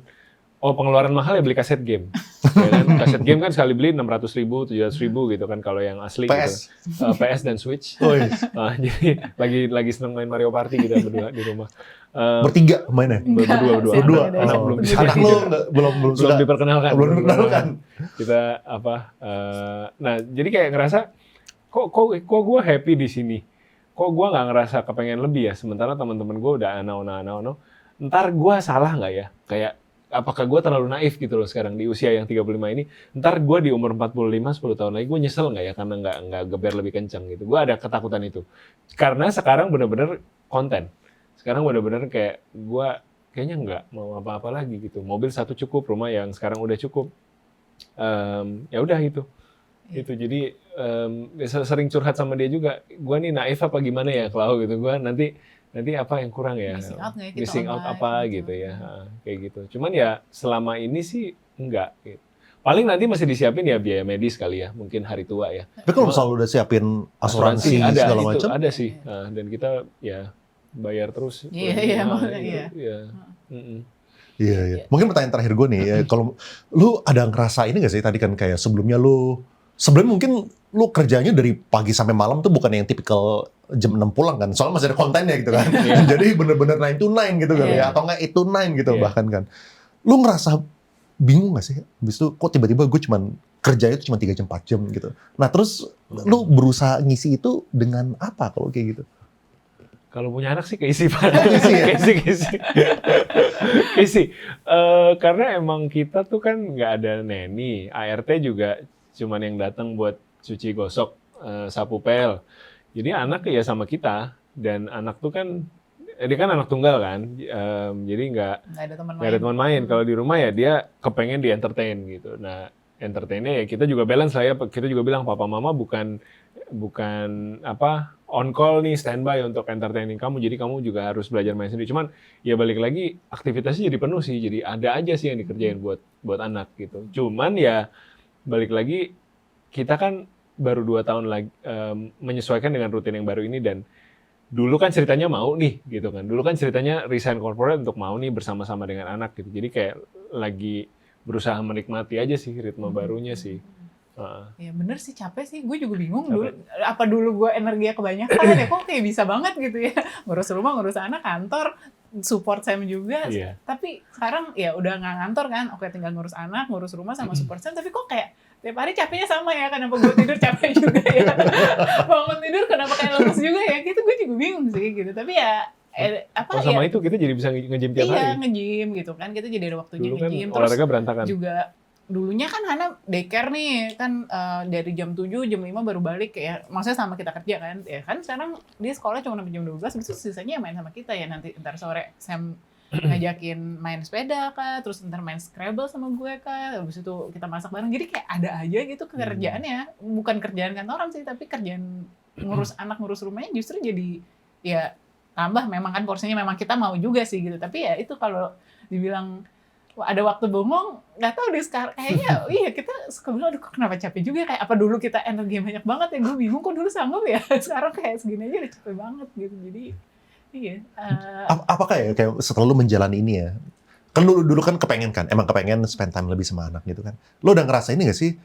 pengeluaran mahal ya beli kaset game. Ya kan? Kaset game kan sekali beli 600.000, 700.000 gitu kan kalau yang asli PS. gitu. PS dan Switch. Jadi lagi seneng main Mario Party gitu berdua di rumah. Bertiga mainnya? Berdua. Anak Anak lo belum diperkenalkan. Belum diperkenalkan. Kita nah jadi kayak ngerasa kok gue happy di sini. Kok gue nggak ngerasa kepengen lebih ya. Sementara teman-teman gue udah ano. Ntar gue salah nggak ya? Kayak apakah gue terlalu naif gitu loh sekarang di usia yang 35 ini, ntar gue di umur 45, 10 tahun lagi gue nyesel nggak ya karena nggak geber lebih kencang gitu. Gue ada ketakutan itu. Karena sekarang bener-bener konten. Sekarang bener-bener kayak gue kayaknya nggak mau apa-apa lagi gitu. Mobil satu cukup, rumah yang sekarang udah cukup. Ya udah itu. Itu jadi sering curhat sama dia juga. Gue nih naif apa gimana ya Klau gitu. Gue nanti apa yang kurang ya? Missing out apa gitu ya, kayak gitu. Cuman ya selama ini sih enggak. Gitu. Paling nanti masih disiapin ya biaya medis kali ya, mungkin hari tua ya. Tapi kalau selalu udah siapin asuransi segala macam, ada sih. Dan kita ya bayar terus. Iya. Mungkin pertanyaan terakhir gue nih, ya, kalau lu ada ngerasa ini nggak sih tadi kan kayak sebelumnya mungkin lu kerjanya dari pagi sampai malam tuh bukan yang tipikal jam 6 pulang kan, soalnya masih ada kontennya gitu kan. Jadi bener-bener 9 to 9 gitu kan ya, atau nggak 8 to 9 gitu bahkan kan. Lu ngerasa bingung nggak sih? Habis itu kok tiba-tiba gue kerjanya itu cuma 3 jam 4 jam gitu. Nah terus lu berusaha ngisi itu dengan apa kalau kayak gitu? Kalau punya anak sih keisi Pak. Keisi ya? Keisi. Karena emang kita tuh kan nggak ada neni. ART juga cuman yang datang buat cuci gosok, sapu pel. Jadi anak ya sama kita. Dan anak tuh kan, dia kan anak tunggal kan. Jadi nggak ada teman main. Kalau di rumah ya dia kepengen di entertain gitu. Nah, entertainnya ya kita juga balance lah ya. Kita juga bilang papa mama bukan on call nih, standby untuk entertaining kamu, jadi kamu juga harus belajar main sendiri. Cuman ya balik lagi aktivitasnya jadi penuh sih, jadi ada aja sih yang dikerjain buat anak gitu. Cuman ya balik lagi kita kan baru 2 tahun lagi menyesuaikan dengan rutin yang baru ini, dan dulu kan ceritanya mau nih gitu kan. Dulu kan ceritanya resign corporate untuk mau nih bersama-sama dengan anak gitu. Jadi kayak lagi berusaha menikmati aja sih ritme barunya sih. Ya bener sih, capek sih. Gue juga bingung dulu. Apa dulu gue energinya kebanyakan ya, kok kayak bisa banget gitu ya. Ngurus rumah, ngurus anak, kantor, support Sam juga. Iya. Tapi sekarang ya udah nggak ngantor kan. Oke, tinggal ngurus anak, ngurus rumah sama support Sam. Tapi kok kayak tiap hari capeknya sama ya. Kenapa gue tidur capek juga ya. Bangun tidur kenapa kayak lemes juga ya. Gitu gue juga bingung sih gitu. Tapi ya sama itu kita jadi bisa nge-gym tiap hari. Iya, nge-gym gitu kan. Kita jadi ada waktunya dulu kan nge-gym. olahraga berantakan. Juga dulunya kan Hana daycare nih kan, dari jam 7, jam 5 baru balik ya. Maksudnya sama kita kerja kan. Ya kan sekarang dia sekolah cuma sampai jam 12, habis itu sisanya main sama kita ya. Nanti ntar sore Sam ngajakin main sepeda kah, terus ntar main Scrabble sama gue kah, habis itu kita masak bareng. Jadi kayak ada aja gitu kerjaannya. Bukan kerjaan kantoran sih, tapi kerjaan ngurus anak, ngurus rumahnya justru jadi ya tambah. Memang kan porsinya memang kita mau juga sih gitu. Tapi ya itu kalau dibilang wah, ada waktu bengong, nggak tahu deh sekarang kayaknya iya kita suka bilang aduh kenapa capek juga, kayak apa dulu kita energi banyak banget ya, gue bingung kok dulu sanggup ya, sekarang kayak segini aja udah capek banget gitu. Jadi iya. Apakah ya kayak setelah lu menjalani ini ya, kan lu dulu kan emang kepengen spend time lebih sama anak gitu kan, lu udah ngerasa ini nggak sih,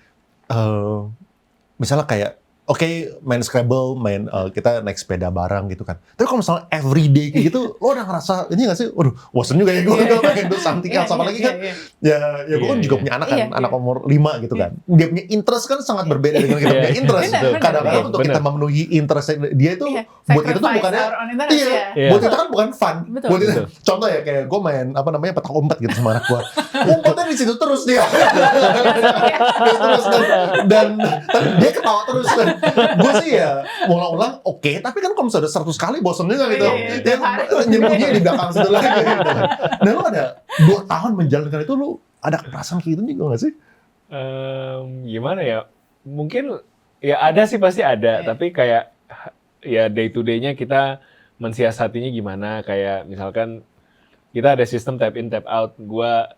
misalnya kayak oke, main Scrabble, kita naik sepeda bareng gitu kan. Tapi kalau misalnya everyday kayak gitu, lo udah ngerasa ini nggak sih? Waduh, bosen juga ya gue pengen do something else. Apalagi kan, ya gue kan juga punya anak kan, anak umur 5 gitu kan. Dia punya interest kan sangat berbeda dengan kita punya interest. Kadang-kadang untuk kita memenuhi interest dia itu, buat kita tuh bukannya, buat kita kan bukan fun. Buat kita, contoh ya kayak gue main petak umpet gitu sama anak gue. Umpetnya di situ terus dia. Dan dia ketawa terus kan. Gue sih ya ulang-ulang oke, tapi kan kalau misalnya 100 kali bosen juga gitu. Nyembunyi di belakang situ lagi gitu. Dan lu ada 2 tahun menjalankan itu, lu ada perasaan kayak gitu juga gak sih? Gimana ya? Mungkin ya ada sih, pasti ada. Tapi kayak ya day to day-nya kita mensiasatinya gimana. Kayak misalkan kita ada sistem tap in tap out. Gua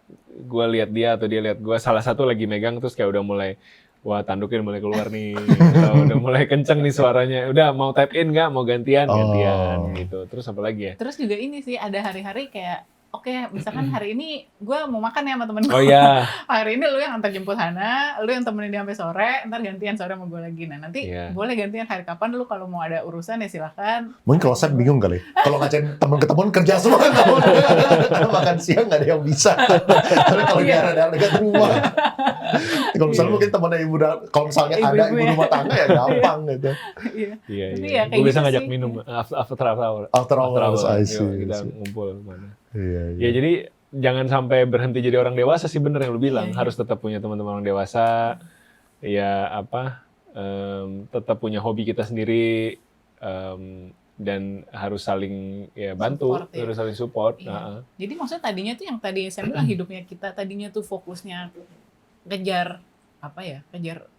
lihat dia atau dia lihat gua, salah satu lagi megang terus kayak udah mulai wah tanduknya mulai keluar nih, atau udah mulai kenceng nih suaranya, udah mau tap in nggak, mau gantian gitu. Terus apa lagi ya? Terus juga ini sih ada hari-hari kayak oke, misalkan hari ini gue mau makan ya sama temen gue. Oh iya. Hari ini lu yang antar jemput Hana, lu yang temenin dia sampai sore, ntar gantian sore sama gue lagi. Nah nanti boleh gantian hari kapan lu kalau mau ada urusan ya silakan. Mungkin kalau saya bingung kali, kalau ngajakin temen ketemuan kerja semua kan, kalau makan siang nggak ada yang bisa. Tapi kalau dia ada dekat rumah, kalau misalnya mungkin temennya kalau misalnya ada ibu rumah tangga ya gampang gitu. Iya. Gue bisa ngajak minum after hour. Kita ngumpul mana. Ya jadi jangan sampai berhenti jadi orang dewasa sih, bener yang lu bilang. Harus tetap punya teman-teman orang dewasa. Ya tetap punya hobi kita sendiri, dan harus saling bantu, harus saling support. Iya. Jadi maksudnya tadinya tuh yang tadi saya bilang hidupnya kita tadinya tuh fokusnya kejar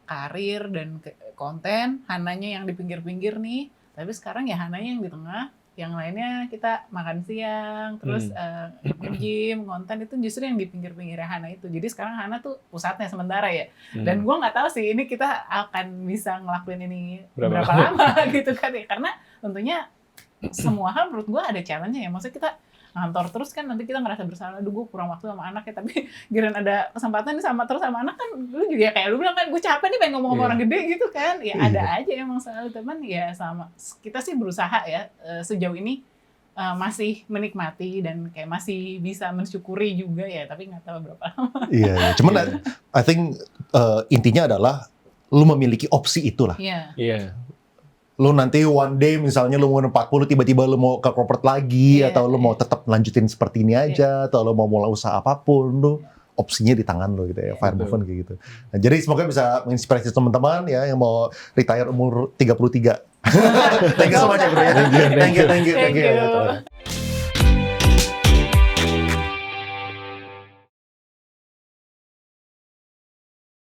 karir dan konten, Hananya yang di pinggir-pinggir nih. Tapi sekarang ya Hananya yang di tengah. Yang lainnya kita makan siang, terus nge-gym, konten itu justru yang di pinggir-pinggirnya Hana itu. Jadi sekarang Hana tuh pusatnya sementara ya. Dan gue nggak tahu sih ini kita akan bisa ngelakuin ini berapa lama gitu kan ya. Karena tentunya semua hal menurut gue ada challenge-nya ya. Maksudnya kita ngantor terus kan nanti kita ngerasa bersalah, aduh gue kurang waktu sama anak ya, tapi giliran ada kesempatan nih sama anak kan lu juga kayak lu bilang kan gue capek nih pengen ngomong sama orang gede gitu kan ya. Ada aja emang selalu, teman ya sama kita sih berusaha ya sejauh ini masih menikmati dan kayak masih bisa mensyukuri juga ya, tapi nggak tahu berapa lama. Iya, cuman I think intinya adalah lu memiliki opsi itulah. Iya. lu nanti one day misalnya lu umur 40 tiba-tiba lu mau ke corporate lagi atau lu mau tetap lanjutin seperti ini aja atau lu mau mulai usaha apapun, lu opsinya di tangan lu gitu ya, fire movement kayak gitu. Nah, jadi semoga bisa menginspirasi teman-teman ya yang mau retire umur 33. Thank you so much ya bro ya. Thank you.